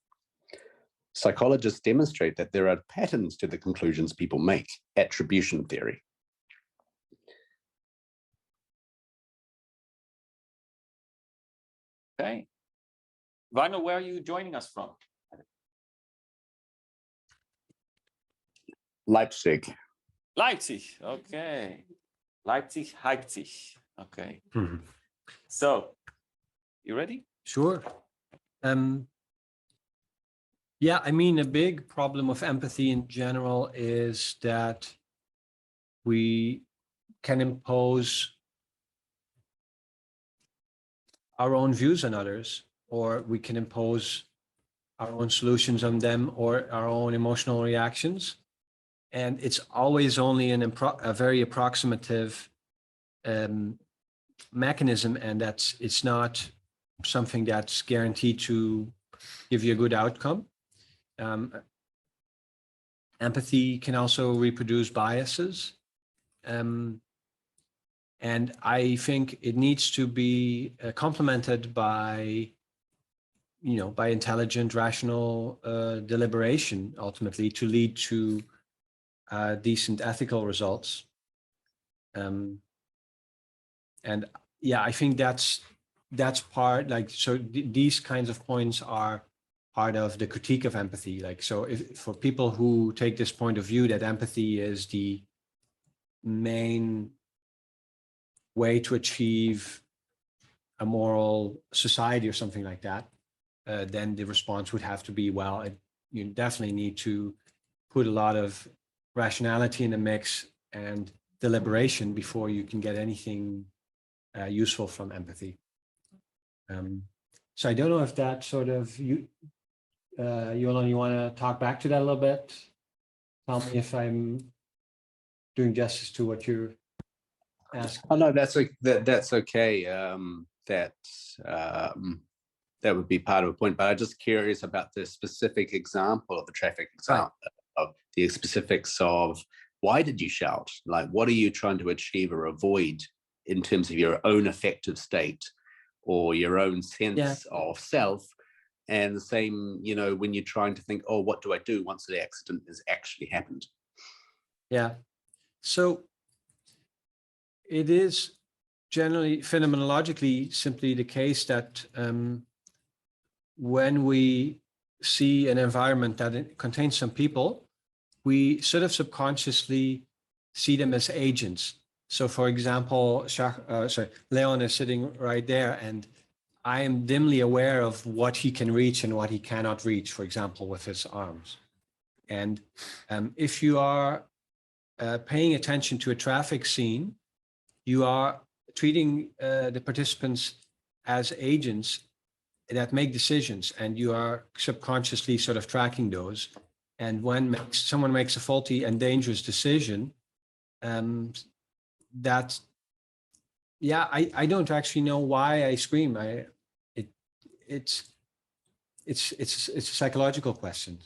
Psychologists demonstrate that there are patterns to the conclusions people make, attribution theory. Okay. Vinyl, where are you joining us from? Leipzig. Leipzig, okay. Leipzig. Okay. Mm-hmm. So, you ready? Sure. Yeah, I mean, a big problem of empathy in general is that we can impose our own views on others, or we can impose our own solutions on them, or our own emotional reactions. And it's always only a very approximative mechanism, and it's not something that's guaranteed to give you a good outcome. Empathy can also reproduce biases. And I think it needs to be complemented by, by intelligent, rational deliberation, ultimately, to lead to decent ethical results. And yeah, I think that's part, like, so these kinds of points are part of the critique of empathy. Like, so if for people who take this point of view that empathy is the main way to achieve a moral society or something like that, then the response would have to be, well, you definitely need to put a lot of rationality in the mix and deliberation before you can get anything useful from empathy. So I don't know if that sort of, you want to talk back to that a little bit? Tell me if I'm doing justice to what you're asking. Oh no, that's okay. That would be part of a point, but I'm just curious about the specific example of the traffic example, of the specifics of why did you shout? Like, what are you trying to achieve or avoid in terms of your own affective state or your own sense of self? And the same, when you're trying to think, oh, what do I do once the accident has actually happened? Yeah. So it is generally phenomenologically simply the case that when we see an environment that contains some people, we sort of subconsciously see them as agents. So for example, Leon is sitting right there, and I am dimly aware of what he can reach and what he cannot reach, for example, with his arms. And if you are paying attention to a traffic scene, you are treating the participants as agents that make decisions, and you are subconsciously sort of tracking those. And when someone makes a faulty and dangerous decision, I don't actually know why I scream. It's a psychological question.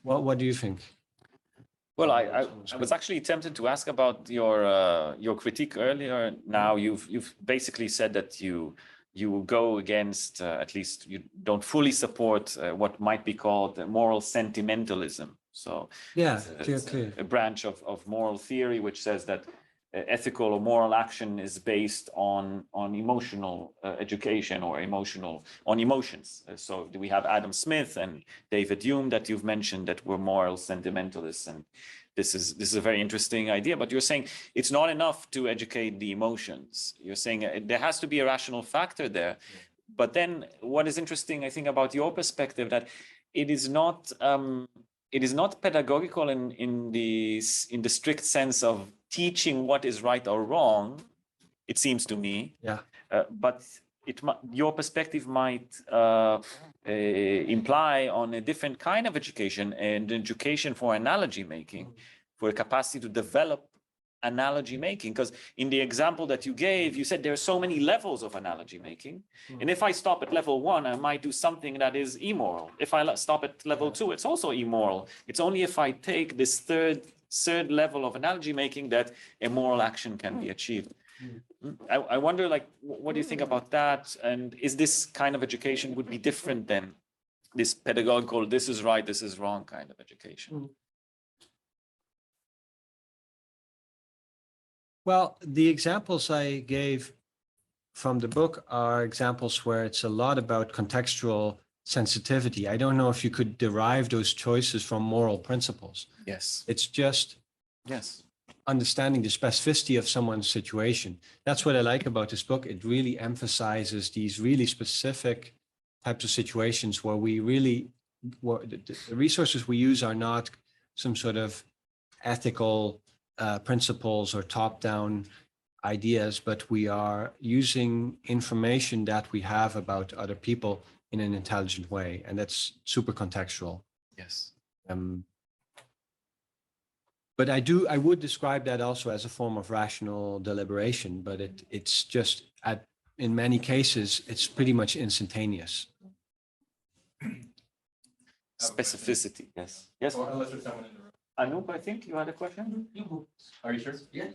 What do you think? Well, I was actually tempted to ask about your critique earlier. Now you've basically said that you go against, at least you don't fully support what might be called moral sentimentalism. So yeah, it's a branch of moral theory which says that ethical or moral action is based on emotional education or on emotions. So we have Adam Smith and David Hume that you've mentioned that were moral sentimentalists, and this is a very interesting idea. But you're saying it's not enough to educate the emotions. You're saying there has to be a rational factor there. But then what is interesting, I think, about your perspective, that it is not pedagogical in the strict sense of teaching what is right or wrong, it seems to me. Yeah. But your perspective might imply on a different kind of education, and education for analogy making, for a capacity to develop analogy making. Because in the example that you gave, you said there are so many levels of analogy making. And if I stop at level 1, I might do something that is immoral. If I stop at level 2, it's also immoral. It's only if I take this third level of analogy making that a moral action can be achieved. I wonder, like, what do you think about that? And is this kind of education would be different than this pedagogical, this is right, this is wrong kind of education? Well, the examples I gave from the book are examples where it's a lot about contextual sensitivity. I don't know if you could derive those choices from moral principles. Yes. It's just understanding the specificity of someone's situation. That's what I like about this book. It really emphasizes these really specific types of situations where the resources we use are not some sort of ethical principles or top-down ideas, but we are using information that we have about other people in an intelligent way, and that's super contextual. Yes. But I would describe that also as a form of rational deliberation, but it's just in many cases, it's pretty much instantaneous. Specificity, yes. Yes, Or unless there's someone in the room. Anoop, I think you had a question? Are you sure? Yeah.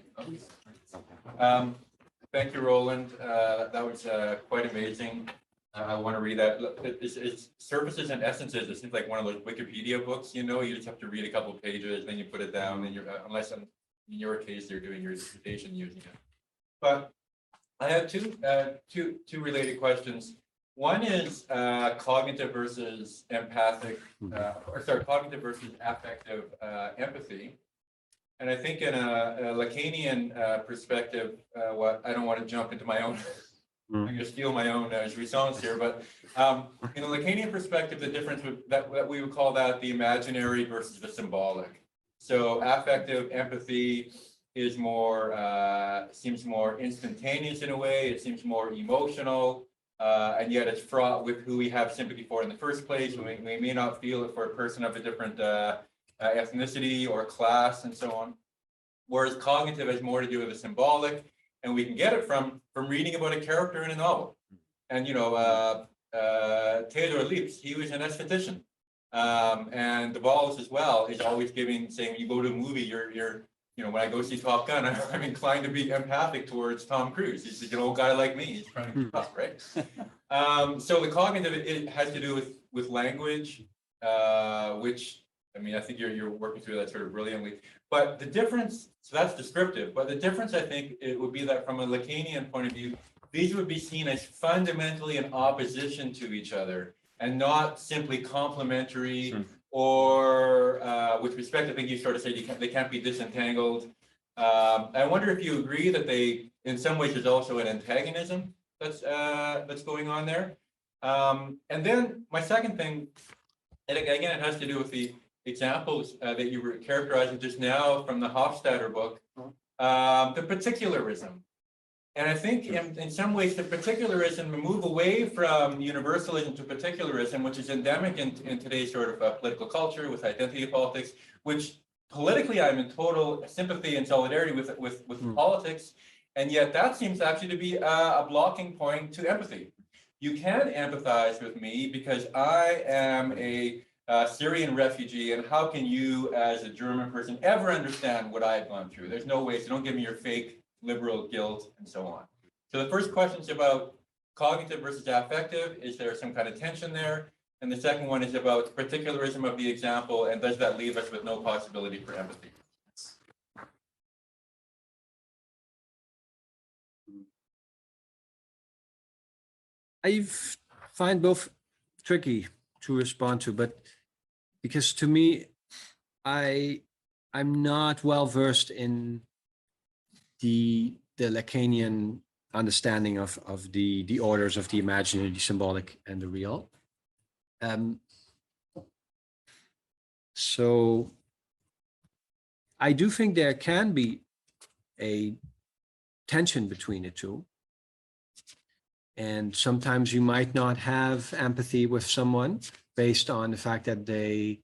Thank you, Roland. That was quite amazing. I want to read that. It's Surfaces and Essences. It seems like one of those Wikipedia books, you know, you just have to read a couple of pages, then you put it down, and you're, unless in your case, you're doing your dissertation using it. But I have two related questions. One is cognitive versus empathic, cognitive versus affective empathy. And I think in a Lacanian perspective, I don't want to jump into my own, I'm going to steal my own jouissance here, but in a Lacanian perspective, the difference that we would call that the imaginary versus the symbolic. So affective empathy is more, seems more instantaneous in a way, it seems more emotional. And yet it's fraught with who we have sympathy for in the first place. We may not feel it for a person of a different ethnicity or class and so on. Whereas cognitive has more to do with the symbolic, and we can get it from reading about a character in a novel. And, you know, Theodor Lipps, he was an aesthetician. And the Bolz as well is always saying, when you go to a movie, you know, when I go see Top Gun, I'm inclined to be empathic towards Tom Cruise. He's an old guy like me. He's trying to keep up, right? So the cognitive, it has to do with language, which, I mean, I think you're working through that sort of brilliantly. But the difference, so that's descriptive, but the difference, I think, it would be that from a Lacanian point of view, these would be seen as fundamentally in opposition to each other and not simply complementary. Sure. Or with respect, I think you sort of said they can't be disentangled. I wonder if you agree that they, in some ways, there's also an antagonism that's going on there. And then my second thing, and again, it has to do with the examples that you were characterizing just now from the Hofstadter book, the particularism. And I think in some ways, the particularism, we move away from universalism to particularism, which is endemic in today's sort of political culture with identity politics, which politically I'm in total sympathy and solidarity with politics. And yet that seems actually to be a blocking point to empathy. You can't empathize with me because I am a Syrian refugee, and how can you as a German person ever understand what I've gone through? There's no way, so don't give me your fake liberal guilt and so on. So the first question is about cognitive versus affective. Is there some kind of tension there? And the second one is about particularism of the example, and does that leave us with no possibility for empathy? I find both tricky to respond to, but because to me, I'm not well versed in the Lacanian understanding of the orders of the imaginary, the symbolic, and the real. So I do think there can be a tension between the two. And sometimes you might not have empathy with someone based on the fact that they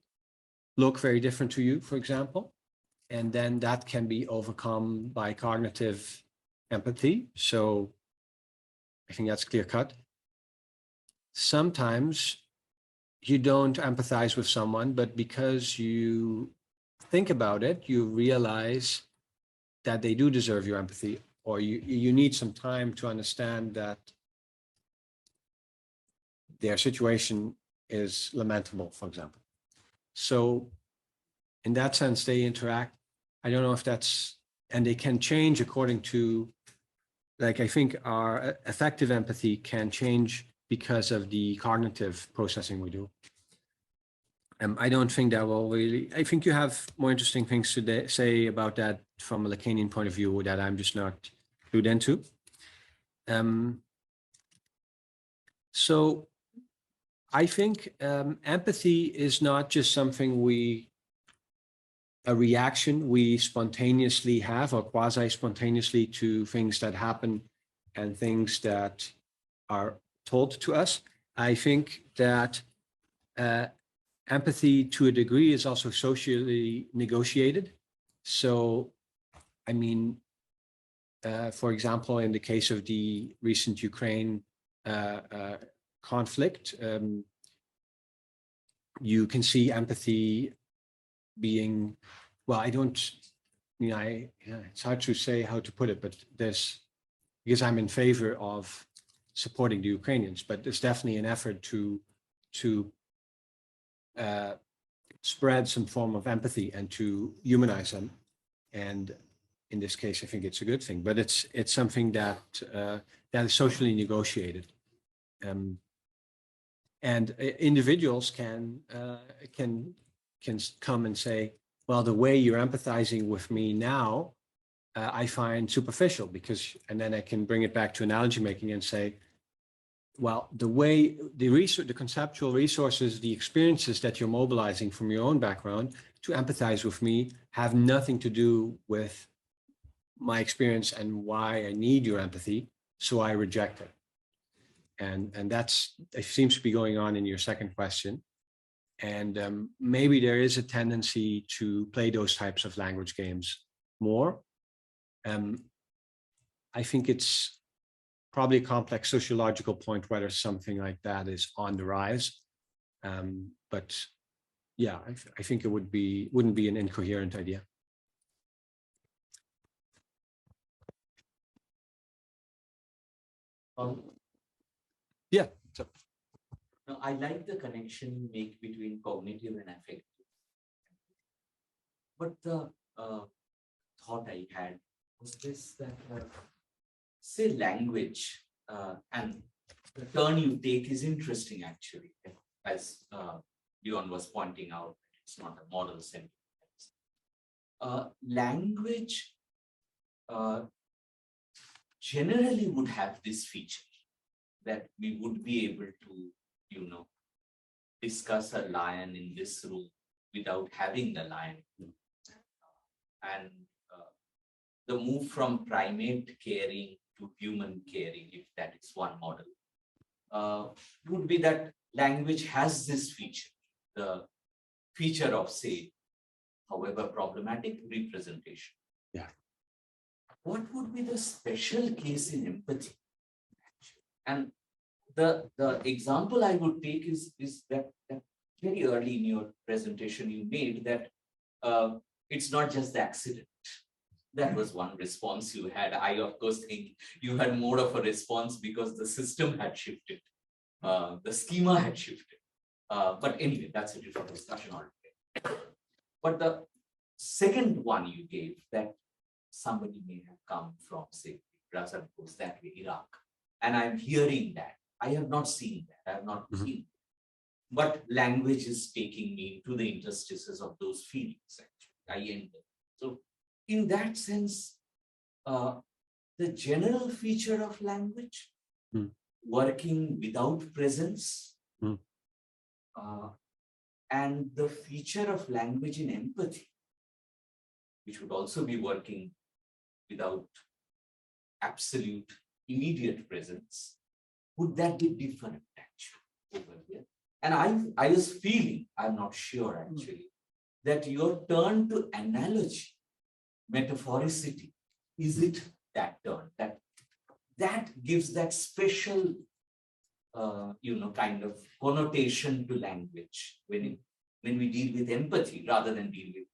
look very different to you, for example. And then that can be overcome by cognitive empathy. So I think that's clear cut. Sometimes you don't empathize with someone, but because you think about it, you realize that they do deserve your empathy, or you need some time to understand that their situation is lamentable, for example. So in that sense, they interact. I don't know if that's, and they can change according to, like, I think our affective empathy can change because of the cognitive processing we do. I don't think that will really, I think you have more interesting things to say about that from a Lacanian point of view that I'm just not clued into. So I think empathy is not just something a reaction we spontaneously have or quasi-spontaneously to things that happen and things that are told to us. I think that empathy to a degree is also socially negotiated. So, I mean, For example, in the case of the recent Ukraine conflict, you can see empathy being, well, it's hard to say how to put it, but because I'm in favor of supporting the Ukrainians, but there's definitely an effort to spread some form of empathy and to humanize them. And in this case, I think it's a good thing, but it's something that is socially negotiated. And individuals can come and say, well, the way you're empathizing with me now, I find superficial, because, and then I can bring it back to analogy making and say, well, the way the conceptual resources, the experiences that you're mobilizing from your own background to empathize with me have nothing to do with my experience and why I need your empathy, so I reject it. And it seems to be going on in your second question. And maybe there is a tendency to play those types of language games more. I think it's probably a complex sociological point whether something like that is on the rise. But yeah, I think it wouldn't be an incoherent idea. Yeah. So. Now, I like the connection you make between cognitive and affective. But the thought I had was this, that say language, and the turn you take is interesting actually, as Leon was pointing out, it's not a model sentence. Language generally would have this feature that we would be able to, discuss a lion in this room without having the lion. And the move from primate caring to human caring, if that is one model, would be that language has this feature, the feature of, say, however problematic, representation. Yeah. What would be the special case in empathy? And the example I would take is that very early in your presentation you made that it's not just the accident. That was one response you had. I, of course, think you had more of a response because the system had shifted, the schema had shifted. But anyway, that's a different discussion altogether. But the second one you gave, that somebody may have come from, say, Razan goes that way, Iraq. And I'm hearing that. I have not seen that. I have not seen it. But language is taking me to the interstices of those feelings, actually. I end it. So in that sense, the general feature of language, working without presence, and the feature of language in empathy, which would also be working without absolute immediate presence, would that be different actually over here? And I was feeling, I'm not sure actually, that your turn to analogy, metaphoricity, is it that turn that gives that special kind of connotation to language when we deal with empathy rather than deal with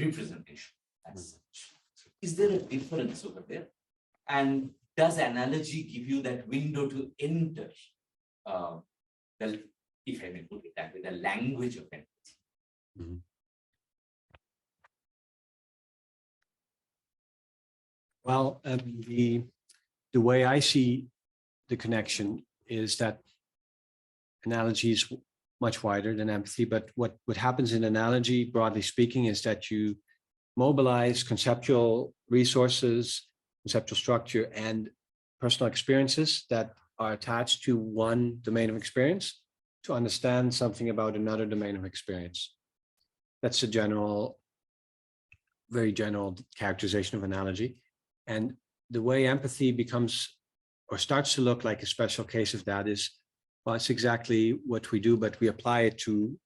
representation as such. Is there a difference over there? And does analogy give you that window to enter if I may put it that way, the language of empathy? Well, the way I see the connection is that analogy is much wider than empathy, but what happens in analogy, broadly speaking, is that you mobilize conceptual resources, conceptual structure, and personal experiences that are attached to one domain of experience to understand something about another domain of experience. That's a very general characterization of analogy. And the way empathy becomes or starts to look like a special case of that is, well, it's exactly what we do, but we apply it to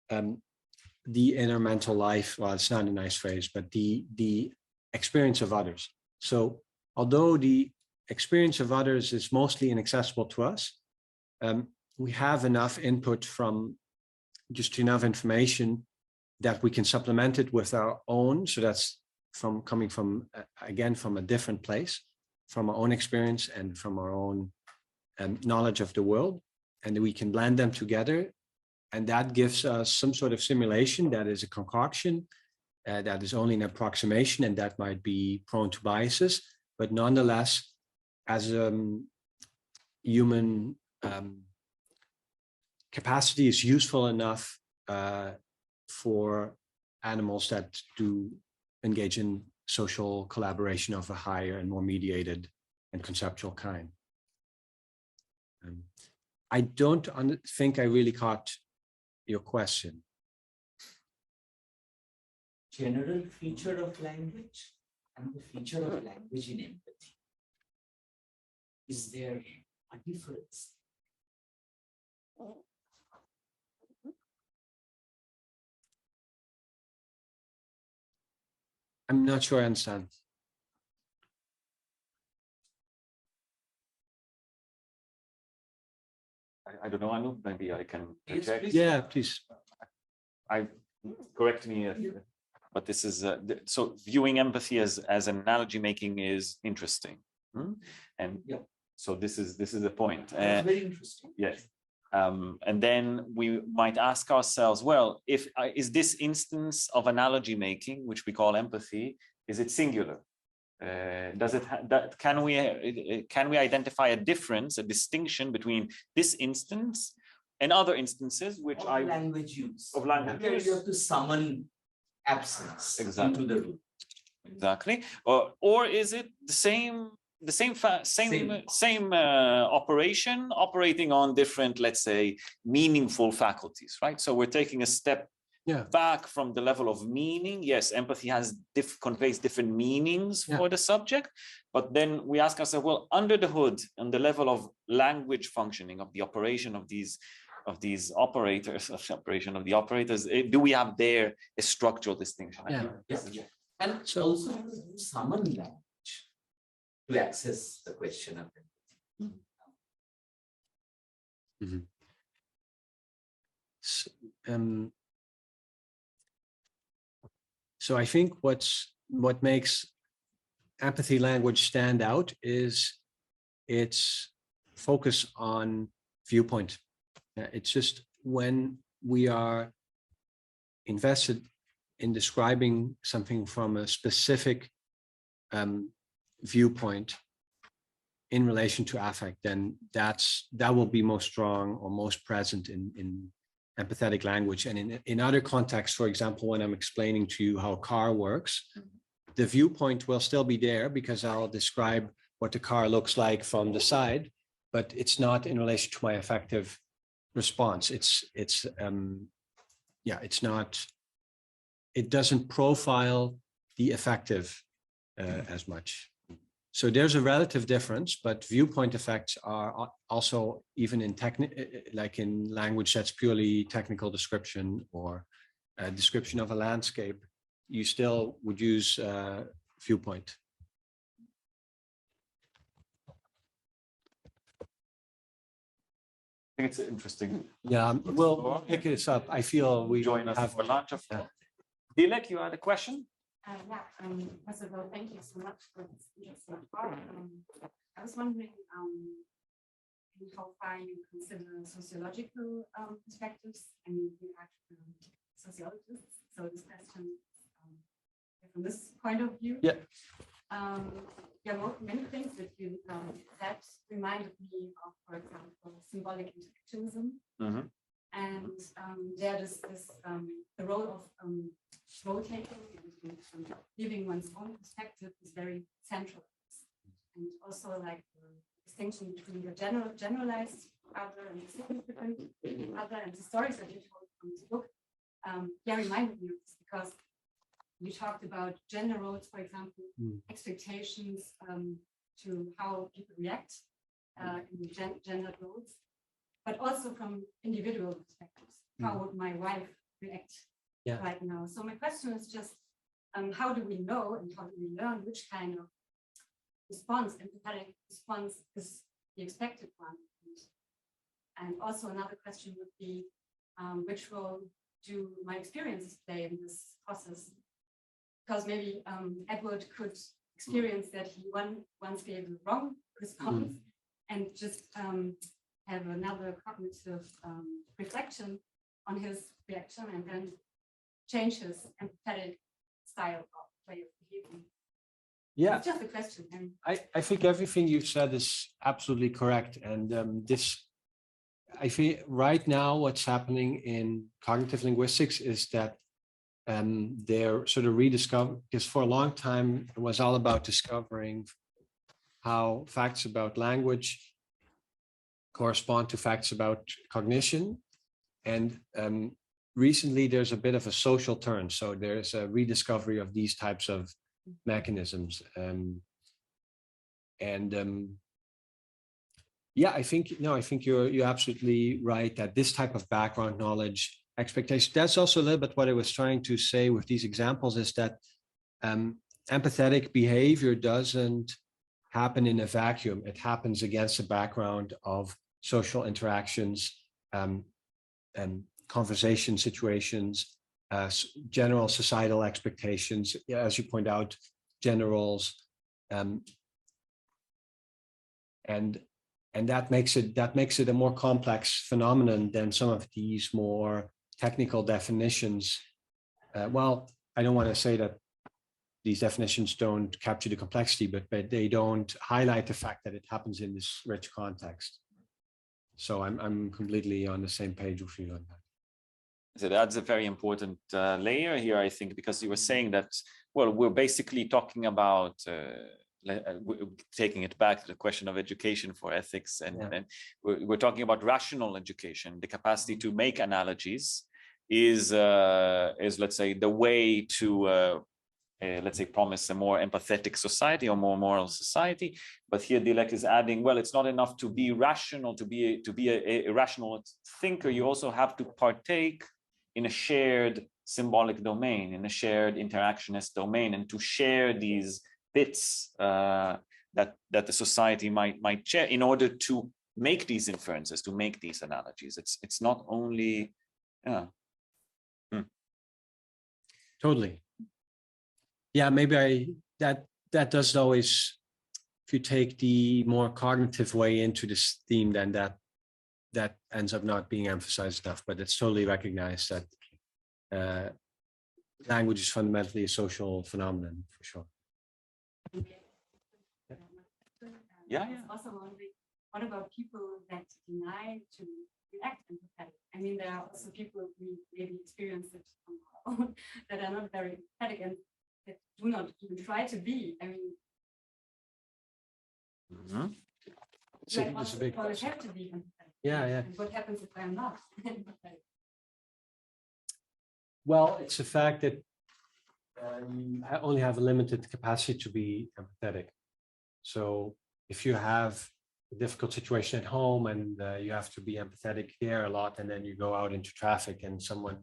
the inner mental life. Well, it's not a nice phrase, but the experience of others. So although the experience of others is mostly inaccessible to us, we have enough input from just enough information that we can supplement it with our own. So that's coming from, again, from a different place, from our own experience and from our own knowledge of the world. And we can blend them together. And that gives us some sort of simulation that is a concoction, that is only an approximation, and that might be prone to biases. But nonetheless, as human capacity is useful enough for animals that do engage in social collaboration of a higher and more mediated and conceptual kind. I don't think I really caught your question. General feature of language and the feature of language in empathy. Is there a difference? I'm not sure I understand. I don't know, Anu, maybe I can Yes, check. please. Yeah, please. Correct me if, but this is so viewing empathy as an analogy making is interesting. And Yeah. so this is the point. That's very interesting. Yes. And then we might ask ourselves, well, if is this instance of analogy making, which we call empathy, is it singular? Does it can we identify a difference, a distinction between this instance and other instances which Of language use. of language Here use? you have to summon absence Exactly. into the room. Exactly. Or is it the same operation operating on different, let's say, meaningful faculties, right? So we're taking a step back from the level of meaning. Yes, empathy has conveys different meanings for the subject, but then we ask ourselves, well, under the hood, on the level of language functioning, of the operation of these operators, do we have there a structural distinction? Yeah. And so also you summon language to access the question of empathy. Mm-hmm. So I think what makes empathy language stand out is its focus on viewpoint. It's just when we are invested in describing something from a specific viewpoint in relation to affect, then that will be most strong or most present in empathetic language. And in other contexts, for example, when I'm explaining to you how a car works, the viewpoint will still be there because I'll describe what the car looks like from the side, but it's not in relation to my affective response. It doesn't profile the affective as much. So there's a relative difference, but viewpoint effects are also even in like in language that's purely technical description or a description of a landscape, you still would use viewpoint. I think it's interesting. Yeah, we'll pick this up. I feel we join us have for lunch. Dilek, you had a question? First of all, thank you so much for this interesting talk. I was wondering how far you consider sociological perspectives. I mean, you are sociologists, so this question from this point of view. Yeah. Many things that you said reminded me of, for example, symbolic intellectualism. Mm-hmm. And there is this the role of role taking and giving one's own perspective is very central. And also like the distinction between the generalized other and the significant other, and the stories that you told from this book reminded me of this, because you talked about gender roles, for example, expectations to how people react in gender roles, but also from individual perspectives. How would my wife react right now? So my question is just, how do we know and how do we learn which kind of response, empathetic response, is the expected one. And also another question would be, which role do my experiences play in this process? Because maybe Edward could experience that he once gave the wrong response and just have another cognitive reflection on his reaction and then change his empathetic style of way of behaving. Yeah, it's just a question. And I think everything you've said is absolutely correct. And I think right now what's happening in cognitive linguistics is that they're sort of rediscovering, because for a long time it was all about discovering how facts about language correspond to facts about cognition. And recently there's a bit of a social turn. So there's a rediscovery of these types of mechanisms. Yeah, I think you're absolutely right that this type of background knowledge expectation, that's also a little bit what I was trying to say with these examples, is that empathetic behavior doesn't happen in a vacuum. It happens against a background of social interactions, conversation situations, general societal expectations, as you point out, generals, and that makes it a more complex phenomenon than some of these more technical definitions. Well, I don't want to say that these definitions don't capture the complexity, but they don't highlight the fact that it happens in this rich context. So I'm completely on the same page with you on that. So that's a very important layer here, I think, because you were saying that, well, we're basically talking about taking it back to the question of education for ethics, and we're talking about rational education. The capacity to make analogies is let's say the way to let's say promise a more empathetic society or more moral society. But here Dilek is adding, well, it's not enough to be rational, to be a rational thinker. You also have to partake in a shared symbolic domain, in a shared interactionist domain, and to share these bits that the society might share in order to make these inferences, to make these analogies. It's not only, Totally. Yeah, maybe that doesn't always, if you take the more cognitive way into this theme, then that ends up not being emphasized enough, but it's totally recognized that language is fundamentally a social phenomenon, for sure. Yeah. Also wondering, what about people that deny to react empathetic? I mean, there are also people who maybe experience it on our own that are not very empathetic and that do not even try to be. I mean, It's a big question. have to be empathetic. Yeah. And what happens if I'm not empathetic? Well, it's a fact that I only have a limited capacity to be empathetic. So if you have a difficult situation at home and you have to be empathetic there a lot, and then you go out into traffic and someone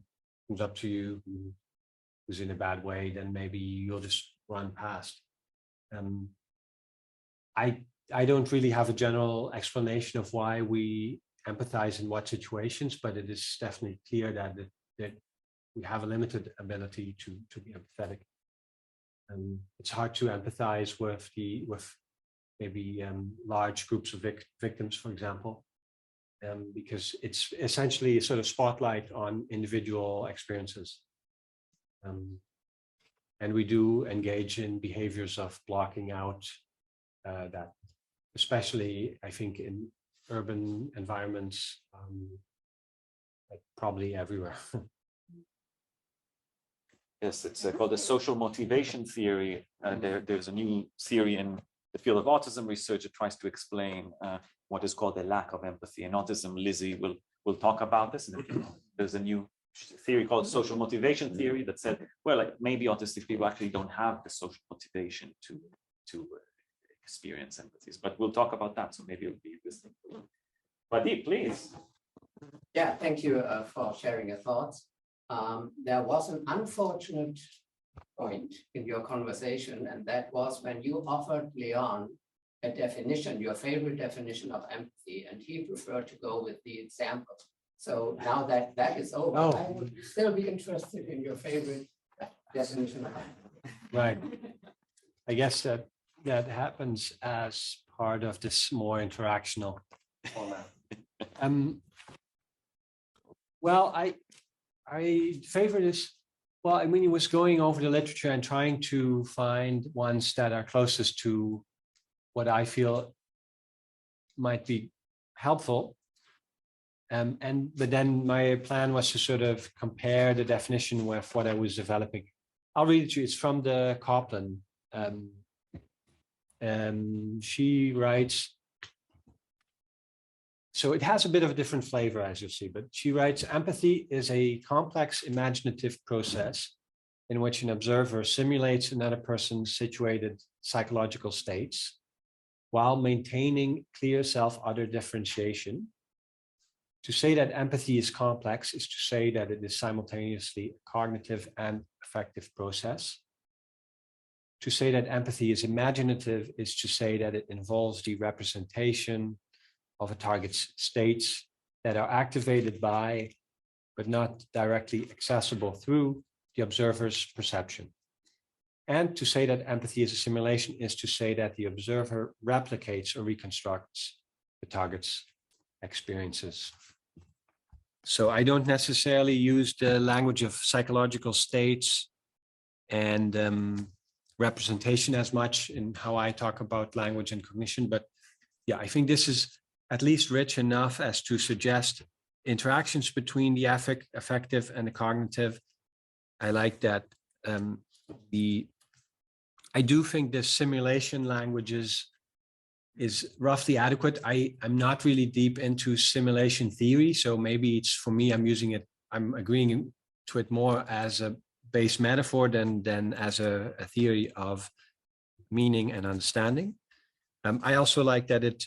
comes up to you who's in a bad way, then maybe you'll just run past. I don't really have a general explanation of why we empathize in what situations, but it is definitely clear that we have a limited ability to be empathetic. It's hard to empathize with maybe large groups of victims, for example, because it's essentially a sort of spotlight on individual experiences. And we do engage in behaviors of blocking out that, especially, I think, in urban environments, like probably everywhere. Yes, it's called the social motivation theory. There's a new theory in the field of autism research that tries to explain what is called the lack of empathy in autism. Lizzie will talk about this. There's a new theory called social motivation theory that said, well, like maybe autistic people actually don't have the social motivation to experience empathies. But we'll talk about that, so maybe it'll be interesting. Vadim, please. Yeah, thank you for sharing your thoughts. There was an unfortunate point in your conversation, and that was when you offered Leon a definition, your favorite definition of empathy, and he preferred to go with the example. So now that that is over, Oh. I would still be interested in your favorite definition of empathy. Right. I guess that happens as part of this more interactional format. Well, I favor this. Well, I mean, he was going over the literature and trying to find ones that are closest to what I feel might be helpful. But then my plan was to sort of compare the definition with what I was developing. I'll read it to you. It's from the Kaplan. She writes, so it has a bit of a different flavor, as you'll see, but she writes, empathy is a complex imaginative process in which an observer simulates another person's situated psychological states while maintaining clear self-other differentiation. To say that empathy is complex is to say that it is simultaneously a cognitive and affective process. To say that empathy is imaginative is to say that it involves the representation of a target's states that are activated by, but not directly accessible through, the observer's perception. And to say that empathy is a simulation is to say that the observer replicates or reconstructs the target's experiences. So I don't necessarily use the language of psychological states and representation as much in how I talk about language and cognition, but yeah, I think this is at least rich enough as to suggest interactions between the affective and the cognitive. I like that. I do think the simulation languages is roughly adequate. I'm not really deep into simulation theory, so maybe it's for me, I'm agreeing to it more as a base metaphor than as a theory of meaning and understanding. I also like that it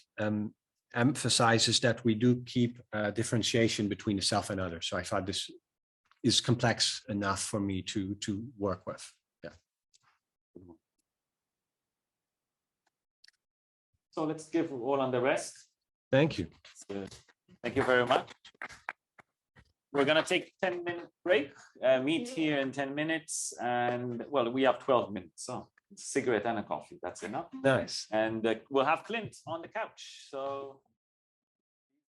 emphasizes that we do keep differentiation between the self and other. So I thought this is complex enough for me to work with. Yeah. So let's give Roland the rest. Thank you. So, thank you very much. We're gonna take 10-minute break, meet here in 10 minutes, and well, we have 12 minutes, so a cigarette and a coffee, that's enough. Nice. And we'll have Clint on the couch, so